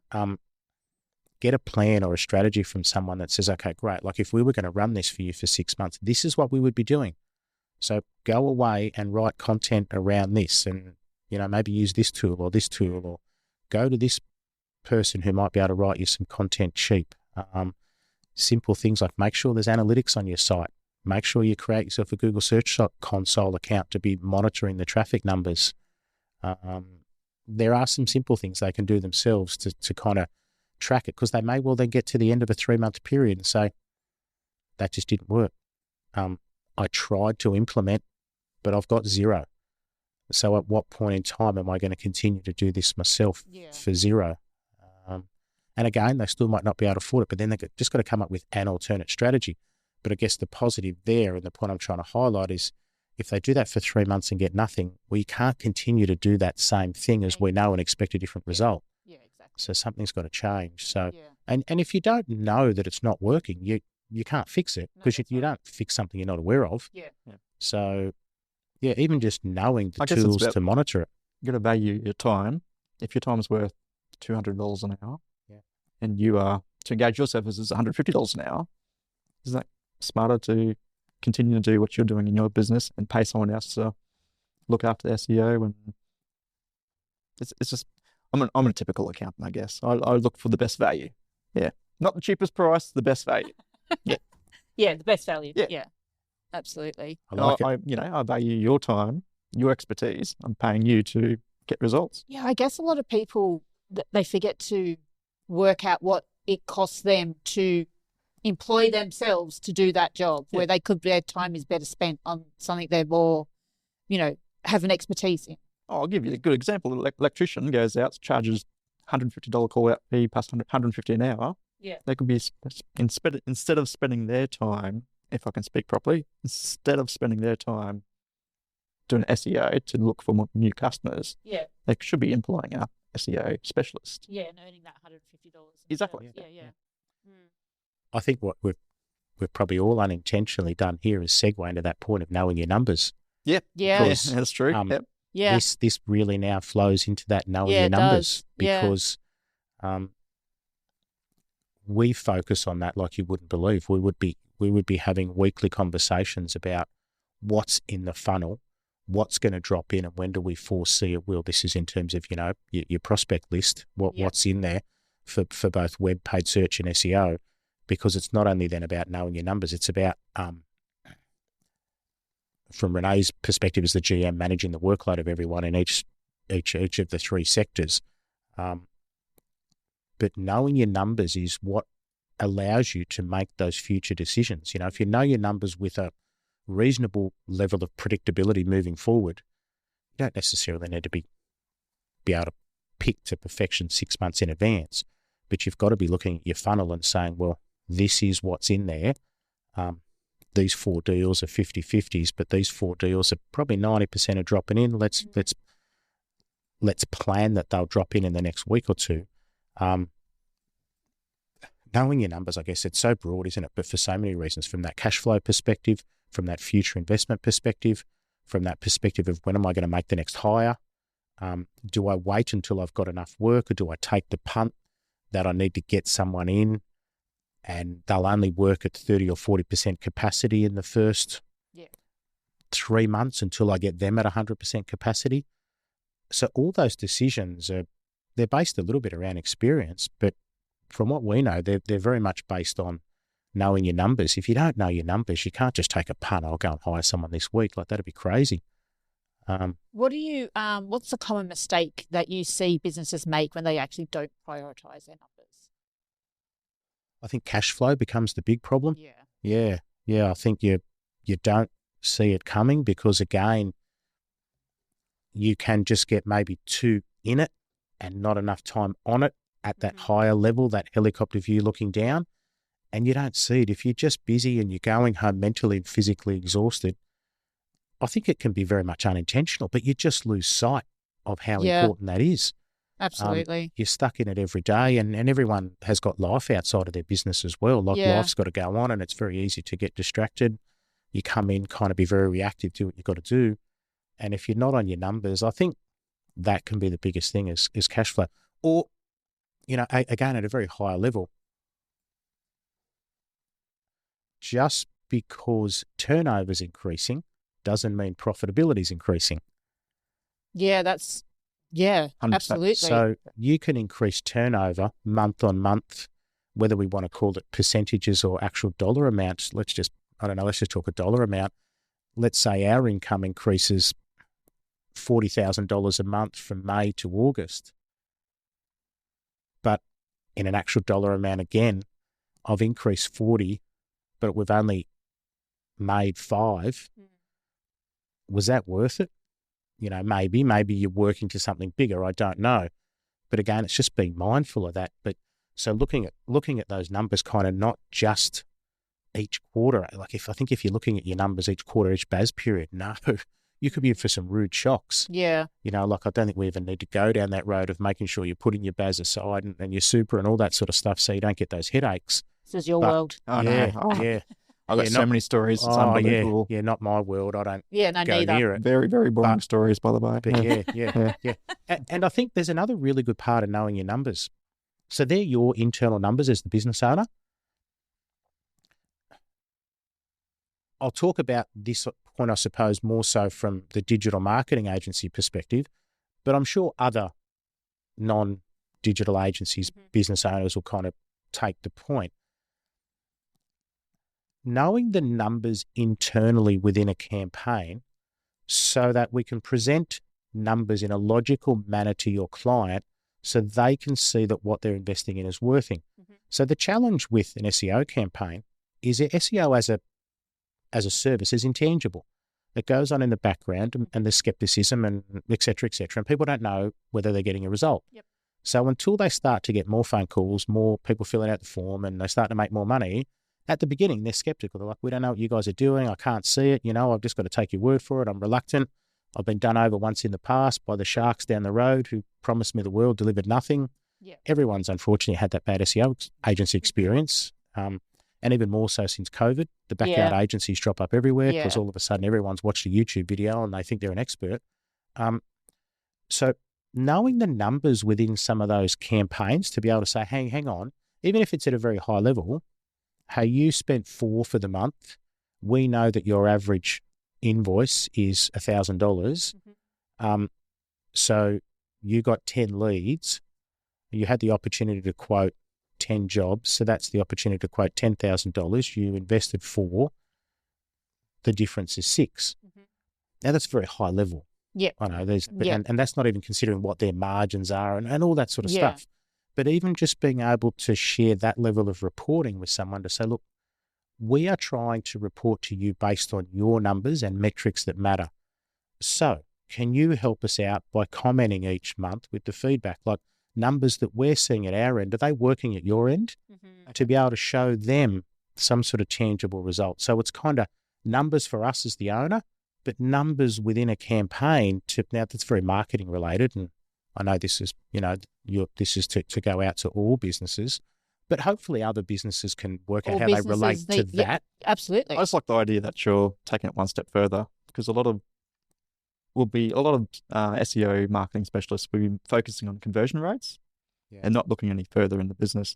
Get a plan or a strategy from someone that says, okay, great, like if we were going to run this for you for 6 months, this is what we would be doing. So go away and write content around this and, maybe use this tool or go to this person who might be able to write you some content cheap. Simple things like make sure there's analytics on your site. Make sure you create yourself a Google Search Console account to be monitoring the traffic numbers. There are some simple things they can do themselves to kind of track it, because they may well then get to the end of a 3-month period and say, that just didn't work. I tried to implement, but I've got 0. So at what point in time am I going to continue to do this myself for 0? And again, they still might not be able to afford it, but then they've just got to come up with an alternate strategy. But I guess the positive there and the point I'm trying to highlight is if they do that for 3 months and get nothing, well, you can't continue to do that same thing as we know and expect a different result. Yeah, exactly. So something's got to change. So, Yeah. and if you don't know that it's not working, you can't fix it, No, because that's you don't fix something you're not aware of. Yeah. So, yeah, even just knowing the I guess it's tools about- to monitor it. got to value your time. If your time is worth $200 an hour, Yeah. and you are to engage your services $150 an hour, is that smarter to continue to do what you're doing in your business and pay someone else to look after the SEO? And it's just I'm a typical accountant, I guess. I look for the best value. Yeah, not the cheapest price, the best value. Yeah, the best value. Yeah. Yeah, absolutely. I like it. I value your time, your expertise. I'm paying you to get results. Yeah, I guess a lot of people, they forget to work out what it costs them to employ themselves to do that job, Yeah. where their time is better spent on something they're more, have an expertise in. Oh, I'll give you a good example. An electrician goes out, charges $150 call out fee plus $150 an hour. Yeah. They could be, instead of spending their time, if I can speak properly, instead of spending their time doing SEO to look for more new customers, Yeah. they should be employing a SEO specialist. Yeah, and earning that $150. Exactly. Yeah. I think what we've probably all unintentionally done here is segue into that point of knowing your numbers. Yeah. Because, that's true. Yep. Yeah. This really now flows into that knowing Yeah, your it numbers does. Yeah. because we focus on that like you wouldn't believe. We would be having weekly conversations about what's in the funnel, what's going to drop in, and when do we foresee it will. This is in terms of your prospect list, what's in there for both web, paid search, and SEO, because it's not only then about knowing your numbers. It's about from Renee's perspective as the GM, managing the workload of everyone in each of the three sectors. But knowing your numbers is what allows you to make those future decisions. If you know your numbers with a reasonable level of predictability moving forward, you don't necessarily need to be able to pick to perfection 6 months in advance, but you've got to be looking at your funnel and saying, well, this is what's in there. These 4 deals are 50-50s, but these 4 deals are probably 90% are dropping in. Let's plan that they'll drop in the next week or two. Knowing your numbers, I guess it's so broad, isn't it? But for so many reasons, from that cash flow perspective, from that future investment perspective, from that perspective of when am I going to make the next hire? Do I wait until I've got enough work, or do I take the punt that I need to get someone in and they'll only work at 30 or 40% capacity in the first 3 months until I get them at 100% capacity? So all those decisions they're based a little bit around experience, but from what we know, they're very much based on knowing your numbers. If you don't know your numbers, you can't just take a punt. I'll go and hire someone this week. Like, that'd be crazy. What's the common mistake that you see businesses make when they actually don't prioritize their numbers? I think cash flow becomes the big problem. Yeah. Yeah. I think you don't see it coming because, again, you can just get maybe too in it and not enough time on it at that higher level, that helicopter view looking down, and you don't see it. If you're just busy and you're going home mentally and physically exhausted, I think it can be very much unintentional, but you just lose sight of how important that is. Absolutely. You're stuck in it every day, and everyone has got life outside of their business as well. Like, life's got to go on, and it's very easy to get distracted. You come in, kind of be very reactive to what you've got to do. And if you're not on your numbers, I think that can be the biggest thing is cash flow. Or, again, at a very high level, just because turnover is increasing doesn't mean profitability is increasing. Yeah, 100%. absolutely. So you can increase turnover month on month, whether we want to call it percentages or actual dollar amounts. Let's just talk a dollar amount. Let's say our income increases $40,000 a month from May to August. But in an actual dollar amount, again, I've increased 40, but we've only made 5. Was that worth it? Maybe you're working to something bigger. I don't know. But again, it's just being mindful of that. But so looking at those numbers, kind of not just each quarter. Like, if you're looking at your numbers each quarter, each BAS period, no, you could be in for some rude shocks. Yeah. I don't think we even need to go down that road of making sure you're putting your BAS aside and your super and all that sort of stuff so you don't get those headaches. This is your world. Oh, yeah, no. Oh. yeah. I've got Yeah, so many stories. It's unbelievable. Yeah, not my world. I don't Yeah, no, go neither. near it. Very, very boring stories, by the way. But yeah. And I think there's another really good part of knowing your numbers. So they're your internal numbers as the business owner. I'll talk about this point, I suppose, more so from the digital marketing agency perspective, but I'm sure other non-digital agencies, business owners will kind of take the point. Knowing the numbers internally within a campaign so that we can present numbers in a logical manner to your client so they can see that what they're investing in is working. So the challenge with an SEO campaign is that SEO as a service is intangible. It goes on in the background and there's skepticism and et cetera, and people don't know whether they're getting a result. Yep. So until they start to get more phone calls, more people filling out the form, and they start to make more money, at the beginning, they're skeptical. They're like, we don't know what you guys are doing. I can't see it. I've just got to take your word for it. I'm reluctant. I've been done over once in the past by the sharks down the road who promised me the world, delivered nothing. Yeah. Everyone's unfortunately had that bad SEO agency experience. And even more so since COVID, the backyard agencies drop up everywhere because all of a sudden everyone's watched a YouTube video and they think they're an expert. So knowing the numbers within some of those campaigns to be able to say, hey, hang on, even if it's at a very high level, hey, you spent $4 for the month. We know that your average invoice is $1,000. So you got 10 leads. You had the opportunity to quote 10 jobs. So that's the opportunity to quote $10,000. You invested 4. The difference is 6. Now that's very high level. Yeah. I know and that's not even considering what their margins are and all that sort of stuff. But even just being able to share that level of reporting with someone to say, look, we are trying to report to you based on your numbers and metrics that matter. So can you help us out by commenting each month with the feedback? Like numbers that we're seeing at our end, are they working at your end? To be able to show them some sort of tangible result. So it's kind of numbers for us as the owner, but numbers within a campaign now that's very marketing related. And I know this is, this is to go out to all businesses, but hopefully other businesses can work out how they relate to that. Yeah, absolutely. I just like the idea that you're taking it one step further, because a lot of SEO marketing specialists will be focusing on conversion rates and not looking any further in the business.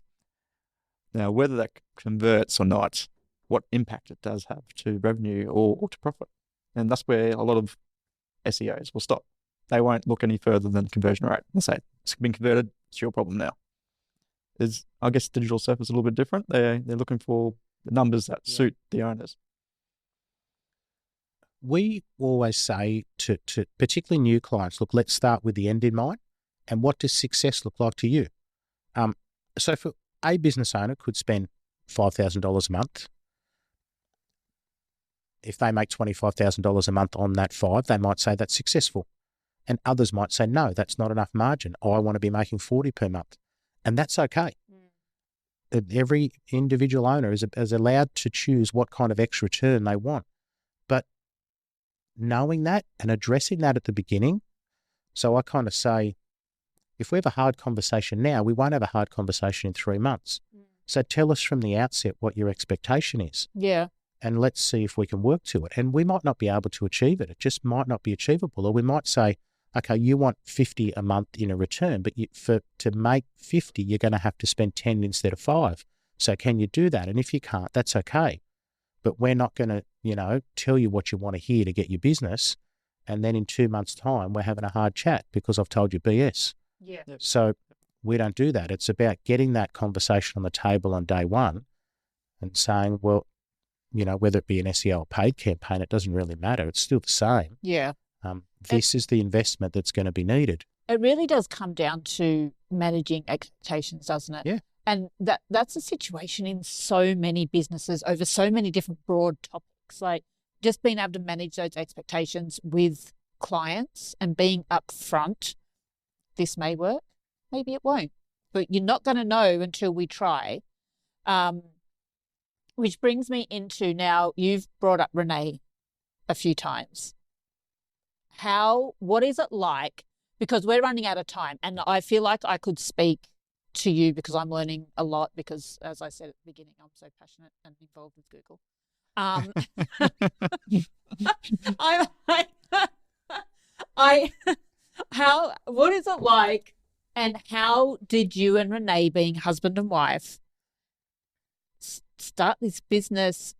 Now, whether that converts or not, what impact it does have to revenue or to profit. And that's where a lot of SEOs will stop. They won't look any further than conversion rate. They say, it's been converted, it's your problem now. I guess digital surf is a little bit different. They're looking for the numbers that suit the owners. We always say to particularly new clients, look, let's start with the end in mind. And what does success look like to you? So for a business owner could spend $5,000 a month. If they make $25,000 a month on that 5, they might say that's successful. And others might say, no, that's not enough margin. I want to be making 40 per month. And that's okay. Every individual owner is allowed to choose what kind of extra return they want. But knowing that and addressing that at the beginning, so I kind of say, if we have a hard conversation now, we won't have a hard conversation in 3 months. So tell us from the outset what your expectation is. Yeah. And let's see if we can work to it. And we might not be able to achieve it. It just might not be achievable. Or we might say, okay, you want 50 a month in a return, but to make 50, you're going to have to spend 10 instead of 5. So can you do that? And if you can't, that's okay. But we're not going to, tell you what you want to hear to get your business. And then in 2 months' time, we're having a hard chat because I've told you BS. Yeah. So we don't do that. It's about getting that conversation on the table on day one and saying, well, whether it be an SEO or paid campaign, it doesn't really matter. It's still the same. Yeah. This is the investment that's going to be needed. It really does come down to managing expectations, doesn't it? Yeah. And that's a situation in so many businesses over so many different broad topics. Like just being able to manage those expectations with clients and being upfront. This may work, maybe it won't, but you're not going to know until we try. Which brings me into now, you've brought up Renee a few times. What is it like? Because we're running out of time and I feel like I could speak to you because I'm learning a lot because, as I said at the beginning, I'm so passionate and involved with Google. I, I, what is it like, and how did you and Renee, being husband and wife, start this business,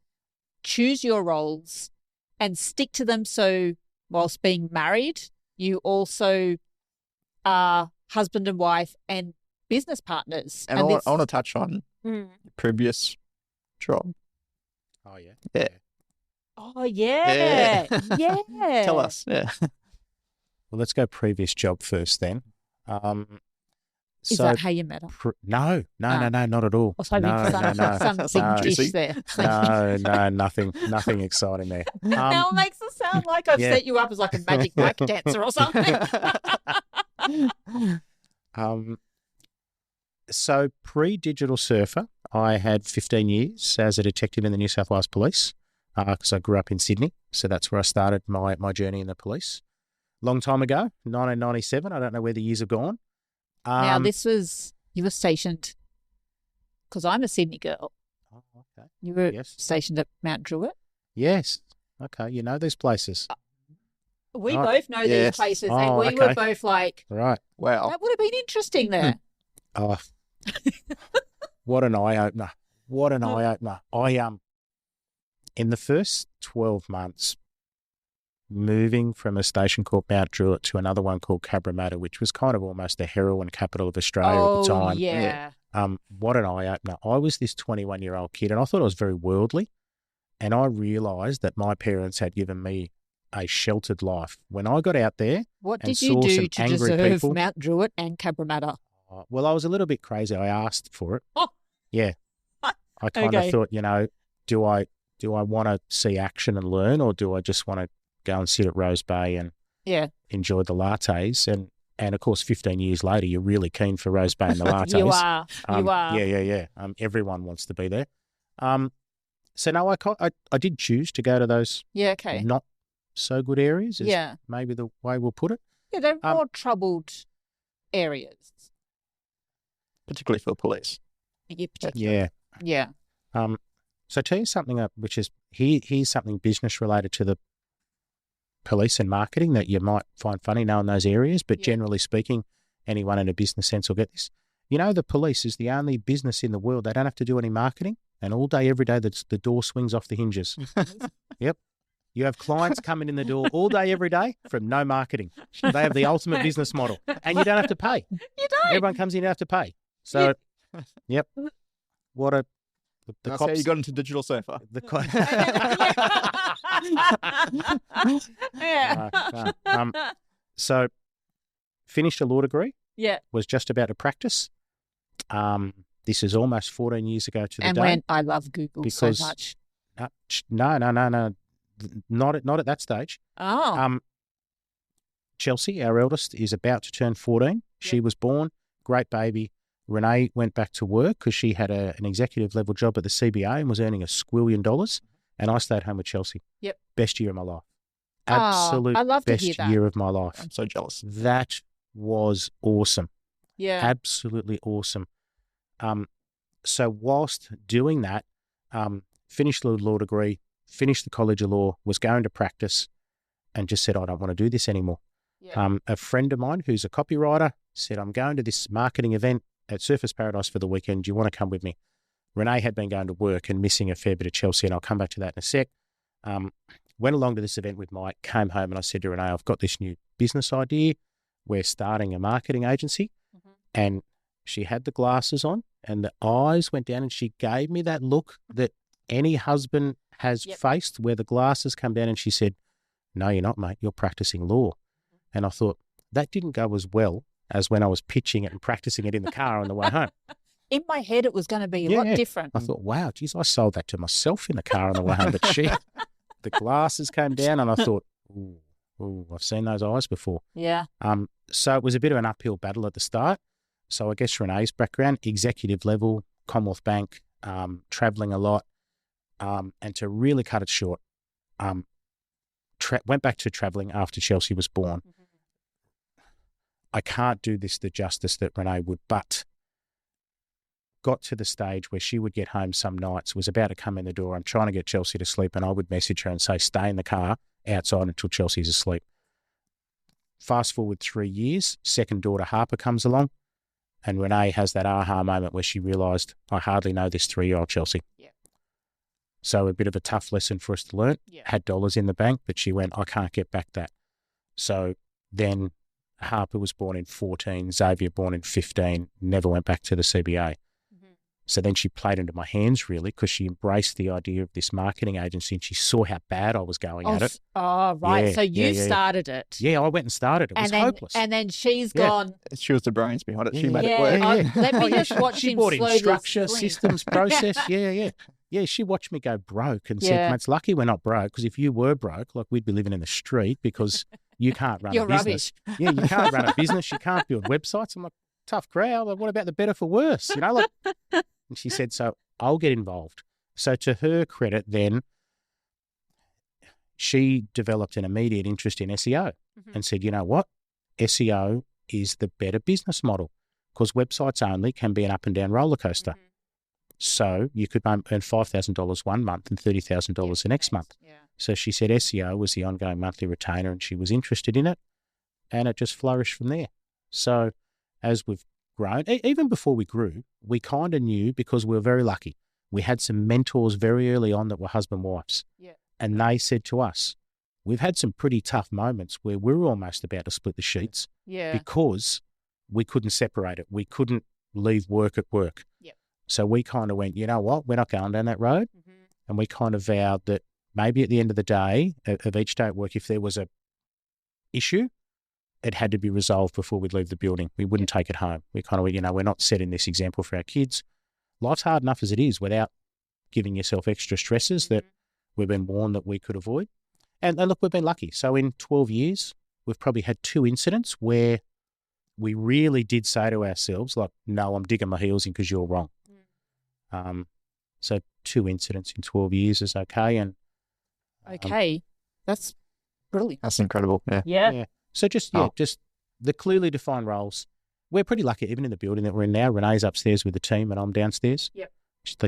choose your roles, and stick to them? So, whilst being married, you also are husband and wife and business partners. And I want to touch on the previous job. Oh, yeah. Yeah. Oh, yeah. Yeah. Yeah. Tell us. Yeah. Well, let's go previous job first then. Is that how you met her? No, not at all. I was hoping no, for some big no. dish there. No, nothing exciting there. Now it makes it sound like I've yeah. set you up as like a magic mic dancer or something. So pre-digital surfer, I had 15 years as a detective in the New South Wales Police because I grew up in Sydney. So that's where I started my journey in the police. Long time ago, 1997. I don't know where the years have gone. Now you were stationed, because I'm a Sydney girl. Oh, okay. You were Yes. stationed at Mount Druitt. Yes. Okay. You know these places. We Oh, both know these yes. places, Oh, and we okay. were both like, Right. Wow. that would have been interesting there. Oh, what an eye opener! What an eye opener! In the first 12 months, moving from a station called Mount Druitt to another one called Cabramatta, which was kind of almost the heroin capital of Australia at the time. Yeah. What an eye opener! I was this 21-year-old kid, and I thought I was very worldly, and I realised that my parents had given me a sheltered life. When I got out there, What and did you saw do some to angry deserve people. Mount Druitt and Cabramatta? Well, I was a little bit crazy. I asked for it. Oh. Yeah. I kind Okay. of thought, do I want to see action and learn, or do I just want to go and sit at Rose Bay and Yeah. enjoy the lattes? And of course, 15 years later, you're really keen for Rose Bay and the lattes. You are. You are. Yeah. Everyone wants to be there. So no, I did choose to go to those Yeah, okay. not so good areas. Is Yeah. maybe the way we'll put it. Yeah, they're more troubled areas. Particularly for police. Yeah, particularly. Yeah. Yeah. So I'll tell you something which is here's something business related to the police and marketing that you might find funny knowing those areas, but Yeah. generally speaking, anyone in a business sense will get this. The police is the only business in the world they don't have to do any marketing, and all day, every day, the door swings off the hinges. Yep. You have clients coming in the door all day, every day from no marketing. They have the ultimate business model, and you don't have to pay. You don't. Everyone comes in, you don't have to pay. So, yep. What a the That's cops. how you got into digital surfer. The co- Yeah. So, finished a law degree. Yeah. Was just about to practice. This is almost 14 years ago to the And day. when I love Google Because- so much. No, not at that stage. Oh. Chelsea, our eldest, is about to turn 14. She was born, great baby. Renee went back to work because she had an executive level job at the CBA and was earning $1 squillion. And I stayed home with Chelsea. Yep. Best year of my life. Oh, Absolute I love to best hear that. year of my life. I'm so jealous. That was awesome. Yeah. Absolutely awesome. So whilst doing that, finished the law degree, finished the College of Law, was going to practice, and just said, I don't want to do this anymore. Yeah. A friend of mine who's a copywriter said, I'm going to this marketing event at Surfers Paradise for the weekend. Do you want to come with me? Renee had been going to work and missing a fair bit of Chelsea, and I'll come back to that in a sec. Went along to this event with Mike, came home, and I said to Renee, I've got this new business idea. We're starting a marketing agency. Mhm. And she had the glasses on, and the eyes went down, and she gave me that look that any husband has Yep. faced, where the glasses come down, and she said, no, you're not, mate. You're practicing law. And I thought, that didn't go as well as when I was pitching it and practicing it in the car on the way home. In my head, it was going to be a Yeah, lot yeah. different. I thought, wow, geez, I sold that to myself in the car on the way home. But the glasses came down, and I thought, ooh, I've seen those eyes before. Yeah. So it was a bit of an uphill battle at the start. So I guess Renee's background, executive level, Commonwealth Bank, traveling a lot, and to really cut it short, went back to traveling after Chelsea was born. Mm-hmm. I can't do this the justice that Renee would, but got to the stage where she would get home some nights, was about to come in the door. I'm trying to get Chelsea to sleep, and I would message her and say, stay in the car outside until Chelsea's asleep. Fast forward 3 years, second daughter Harper comes along, and Renee has that aha moment where she realised, I hardly know this 3-year-old Chelsea. Yeah. So a bit of a tough lesson for us to learn. Yeah. Had dollars in the bank, but she went, I can't get back that. So then Harper was born in 14, Xavier born in 15, never went back to the CBA. So then she played into my hands, really, because she embraced the idea of this marketing agency and she saw how bad I was going at it. Oh, right. Yeah, So you yeah. started it. Yeah, I went and started it. It was hopeless. And then she's Yeah. gone. She was the brains behind it. She Yeah, made Yeah, it work. Let me just watch she him brought in slowly structure, shrink. systems, process. Yeah, she watched me go broke and said, Yeah. "Mate, it's lucky we're not broke, because if you were broke, like, we'd be living in the street because you can't run You're a business. rubbish. Yeah, you can't run a business. You can't build websites." I'm like, tough crowd. Like, what about the better for worse? You know, like, and she said, so I'll get involved. So to her credit, then she developed an immediate interest in SEO and said, you know what? SEO is the better business model, because websites only can be an up and down roller coaster. So you could earn $5,000 one month and $30,000 the next month. Yeah. So she said SEO was the ongoing monthly retainer and she was interested in it, and it just flourished from there. So as we've grown, even before we grew, we kind of knew, because we were very lucky. We had some mentors very early on that were husband wives. Yeah. And they said to us, we've had some pretty tough moments where we're almost about to split the sheets Yeah. because we couldn't separate it. We couldn't leave work at work. Yep. So we kind of went, you know what, we're not going down that road. And we kind of vowed that maybe at the end of the day, of each day at work, if there was a issue, it had to be resolved before we'd leave the building. We wouldn't take it home. We kind of went, you know, we're not setting this example for our kids. Life's hard enough as it is without giving yourself extra stresses that we've been warned that we could avoid. And look, we've been lucky. So in 12 years, we've probably had 2 incidents where we really did say to ourselves, like, no, I'm digging my heels in because you're wrong. So 2 incidents in 12 years is okay. And Okay. That's brilliant. That's incredible. Yeah. Yeah. So just the clearly defined roles. We're pretty lucky, even in the building that we're in now. Renee's upstairs with the team and I'm downstairs. Yep.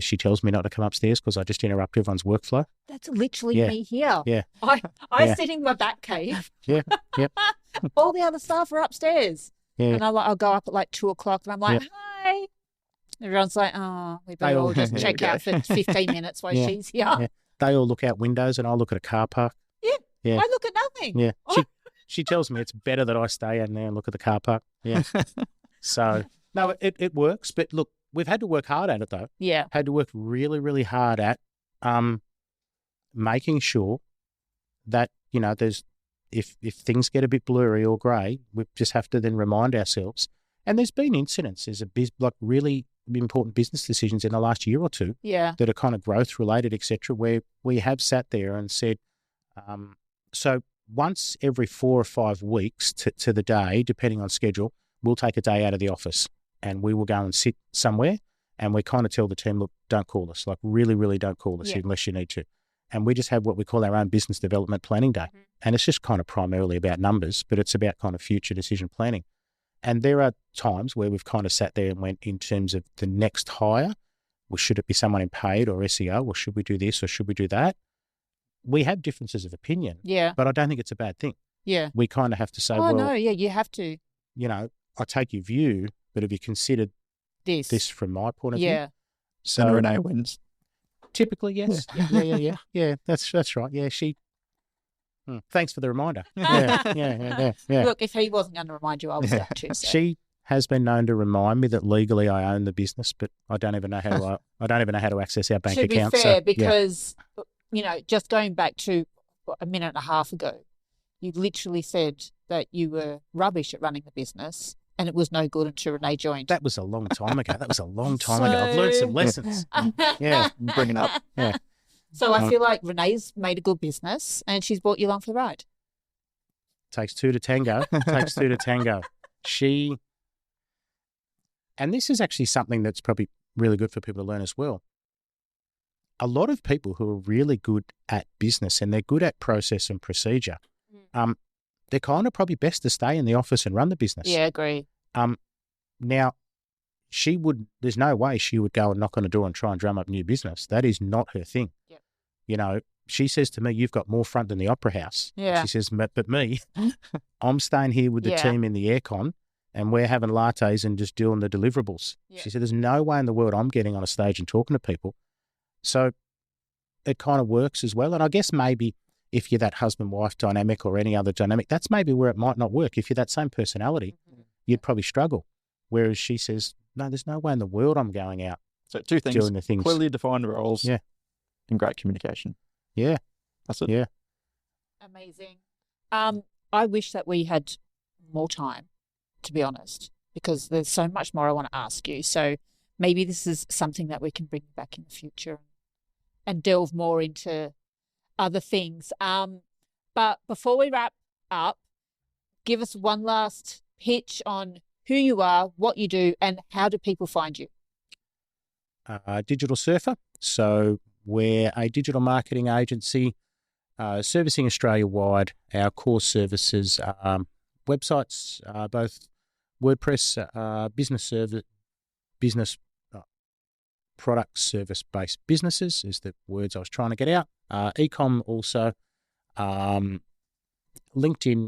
She tells me not to come upstairs because I just interrupt everyone's workflow. That's literally Yeah. me here. Yeah. I Yeah. sit in my back cave. Yeah, yep, All the other staff are upstairs. yeah. And I'll go up at like 2:00 and I'm like, hi. Everyone's like, oh, we better They all all- just There check we go. out for 15 minutes while Yeah. she's here. Yeah. They all look out windows and I look at a car park. Yeah. I look at nothing. Yeah. Oh. She tells me it's better that I stay in there and look at the car park. Yeah. So, no, it works. But look, we've had to work hard at it though. Yeah. Had to work really, really hard at making sure that, you know, there's if things get a bit blurry or grey, we just have to then remind ourselves. And there's been incidents, like really important business decisions in the last year or two Yeah. that are kind of growth related, etc., where we have sat there and said, so once every 4 or 5 weeks to the day, depending on schedule, we'll take a day out of the office and we will go and sit somewhere and we kind of tell the team, look, don't call us, like really, really don't call us Yeah. unless you need to. And we just have what we call our own business development planning day. And it's just kind of primarily about numbers, but it's about kind of future decision planning. And there are times where we've kind of sat there and went in terms of the next hire, well, should it be someone in paid or SEO, or should we do this or should we do that? We have differences of opinion, Yeah. but I don't think it's a bad thing. Yeah. We kind of have to say, Oh, well, no. Yeah. You have to. you know, I take your view, but have you considered this from my point of view? Yeah. So And Renee wins. typically, yes. Yeah. That's right. Yeah, she. Thanks for the reminder. Yeah. Look, if he wasn't going to remind you, I was going to. So. She has been known to remind me that legally I own the business, but I don't even know how to. I don't even know how to access our bank to account. be fair, so, because, you know, just going back to a minute and a half ago, you literally said that you were rubbish at running the business and it was no good until Renee joined. that was a long time ago. Ago. I've learned some lessons. Yeah. Bring it up. Yeah. So I feel like Renee's made a good business and she's brought you along for the ride. Takes 2 to tango. She, and this is actually something that's probably really good for people to learn as well. A lot of people who are really good at business and they're good at process and procedure, they're kind of probably best to stay in the office and run the business. Yeah, agree. Now, there's no way she would go and knock on a door and try and drum up new business. That is not her thing. Yep. You know, she says to me, you've got more front than the Opera House. Yeah. She says, but me, I'm staying here with the Yeah. team in the aircon and we're having lattes and just doing the deliverables. Yeah. She said, there's no way in the world I'm getting on a stage and talking to people. So it kind of works as well. And I guess maybe if you're that husband-wife dynamic or any other dynamic, that's maybe where it might not work. If you're that same personality, you'd probably struggle. Whereas she says, no, there's no way in the world I'm going out So two things, doing the things. clearly defined roles Yeah. and great communication. Yeah. That's it. Yeah. Amazing. I wish that we had more time, to be honest, because there's so much more I want to ask you. So maybe this is something that we can bring back in the future and delve more into other things. But before we wrap up, give us one last pitch on who you are, what you do, and how do people find you? Digital Surfer. So we're a digital marketing agency servicing Australia-wide. Our core services are websites, both WordPress, business product service-based businesses is the words I was trying to get out. E-com also, LinkedIn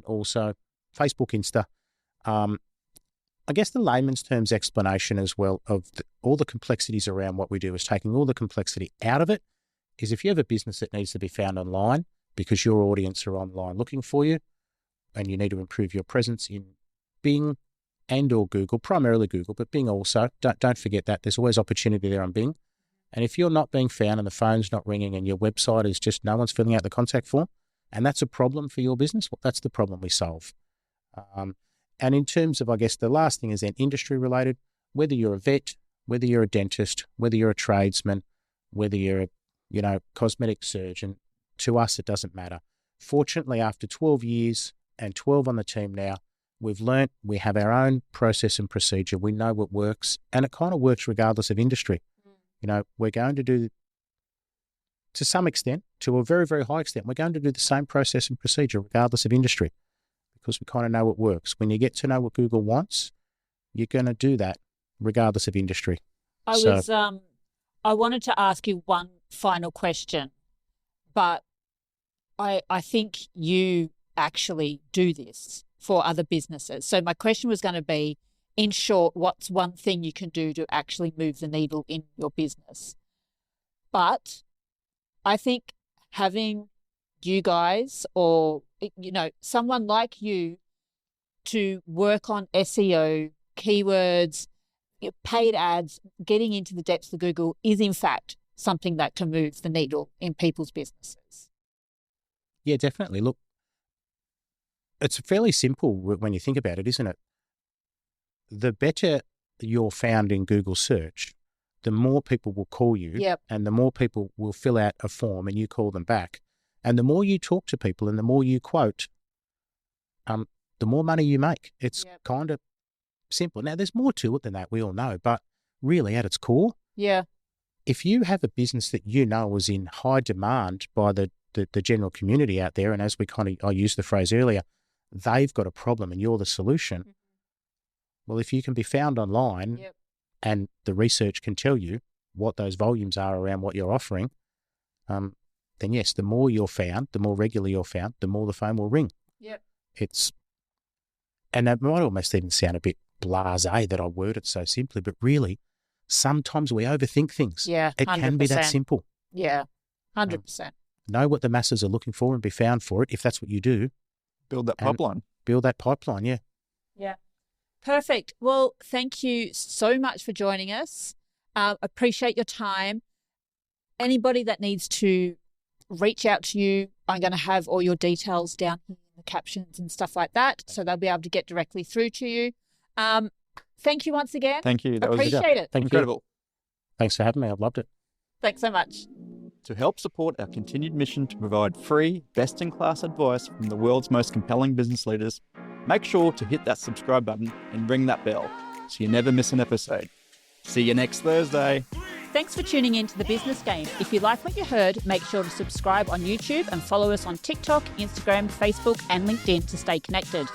also, Facebook, Insta. I guess the layman's terms explanation as well of all the complexities around what we do is taking all the complexity out of it. Is if you have a business that needs to be found online because your audience are online looking for you and you need to improve your presence in Bing and or Google, primarily Google, but Bing also, don't forget that there's always opportunity there on Bing. And if you're not being found and the phone's not ringing and your website is just no one's filling out the contact form, and that's a problem for your business, well, that's the problem we solve. And in terms of, I guess, the last thing is then industry related, whether you're a vet, whether you're a dentist, whether you're a tradesman, whether you're a, cosmetic surgeon, to us, it doesn't matter. Fortunately, after 12 years and 12 on the team now, we've learnt we have our own process and procedure. We know what works, and it kind of works regardless of industry. We're going to do, to some extent, to a very, very high extent, we're going to do the same process and procedure regardless of industry because we kind of know what works. When you get to know what Google wants, you're going to do that regardless of industry. I wanted to ask you one final question, but I think you actually do this for other businesses. So my question was going to be, in short, what's one thing you can do to actually move the needle in your business? But I think having you guys or, someone like you to work on SEO, keywords, paid ads, getting into the depths of Google is in fact something that can move the needle in people's businesses. Yeah, definitely. Look, it's fairly simple when you think about it, isn't it? The better you're found in Google search, the more people will call you. Yep. And the more people will fill out a form and you call them back. And the more you talk to people and the more you quote, the more money you make. It's kind of simple. Now, there's more to it than that, we all know, but really at its core, if you have a business that is in high demand by the general community out there, and as I used the phrase earlier, they've got a problem and you're the solution. Mm-hmm. Well, if you can be found online and the research can tell you what those volumes are around what you're offering, then yes, the more you're found, the more regularly you're found, the more the phone will ring. Yep. And that might almost even sound a bit blasé that I word it so simply, but really, sometimes we overthink things. Yeah, 100%. It can be that simple. Yeah, 100%. Know what the masses are looking for and be found for it, if that's what you do. Build that pipeline. Build that pipeline, yeah. Yeah. Perfect. Well, thank you so much for joining us. Appreciate your time. Anybody that needs to reach out to you, I'm going to have all your details down here in the captions and stuff like that, so they'll be able to get directly through to you. Thank you once again. Thank you. That Appreciate was it. incredible. Thanks for having me. I've loved it. Thanks so much. To help support our continued mission to provide free, best-in-class advice from the world's most compelling business leaders, make sure to hit that subscribe button and ring that bell so you never miss an episode. See you next Thursday. Thanks for tuning in to The Business Game. If you like what you heard, make sure to subscribe on YouTube and follow us on TikTok, Instagram, Facebook, and LinkedIn to stay connected.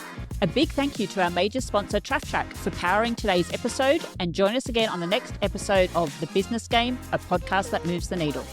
A big thank you to our major sponsor, TraffTrack, for powering today's episode, and join us again on the next episode of The Business Game, a podcast that moves the needle.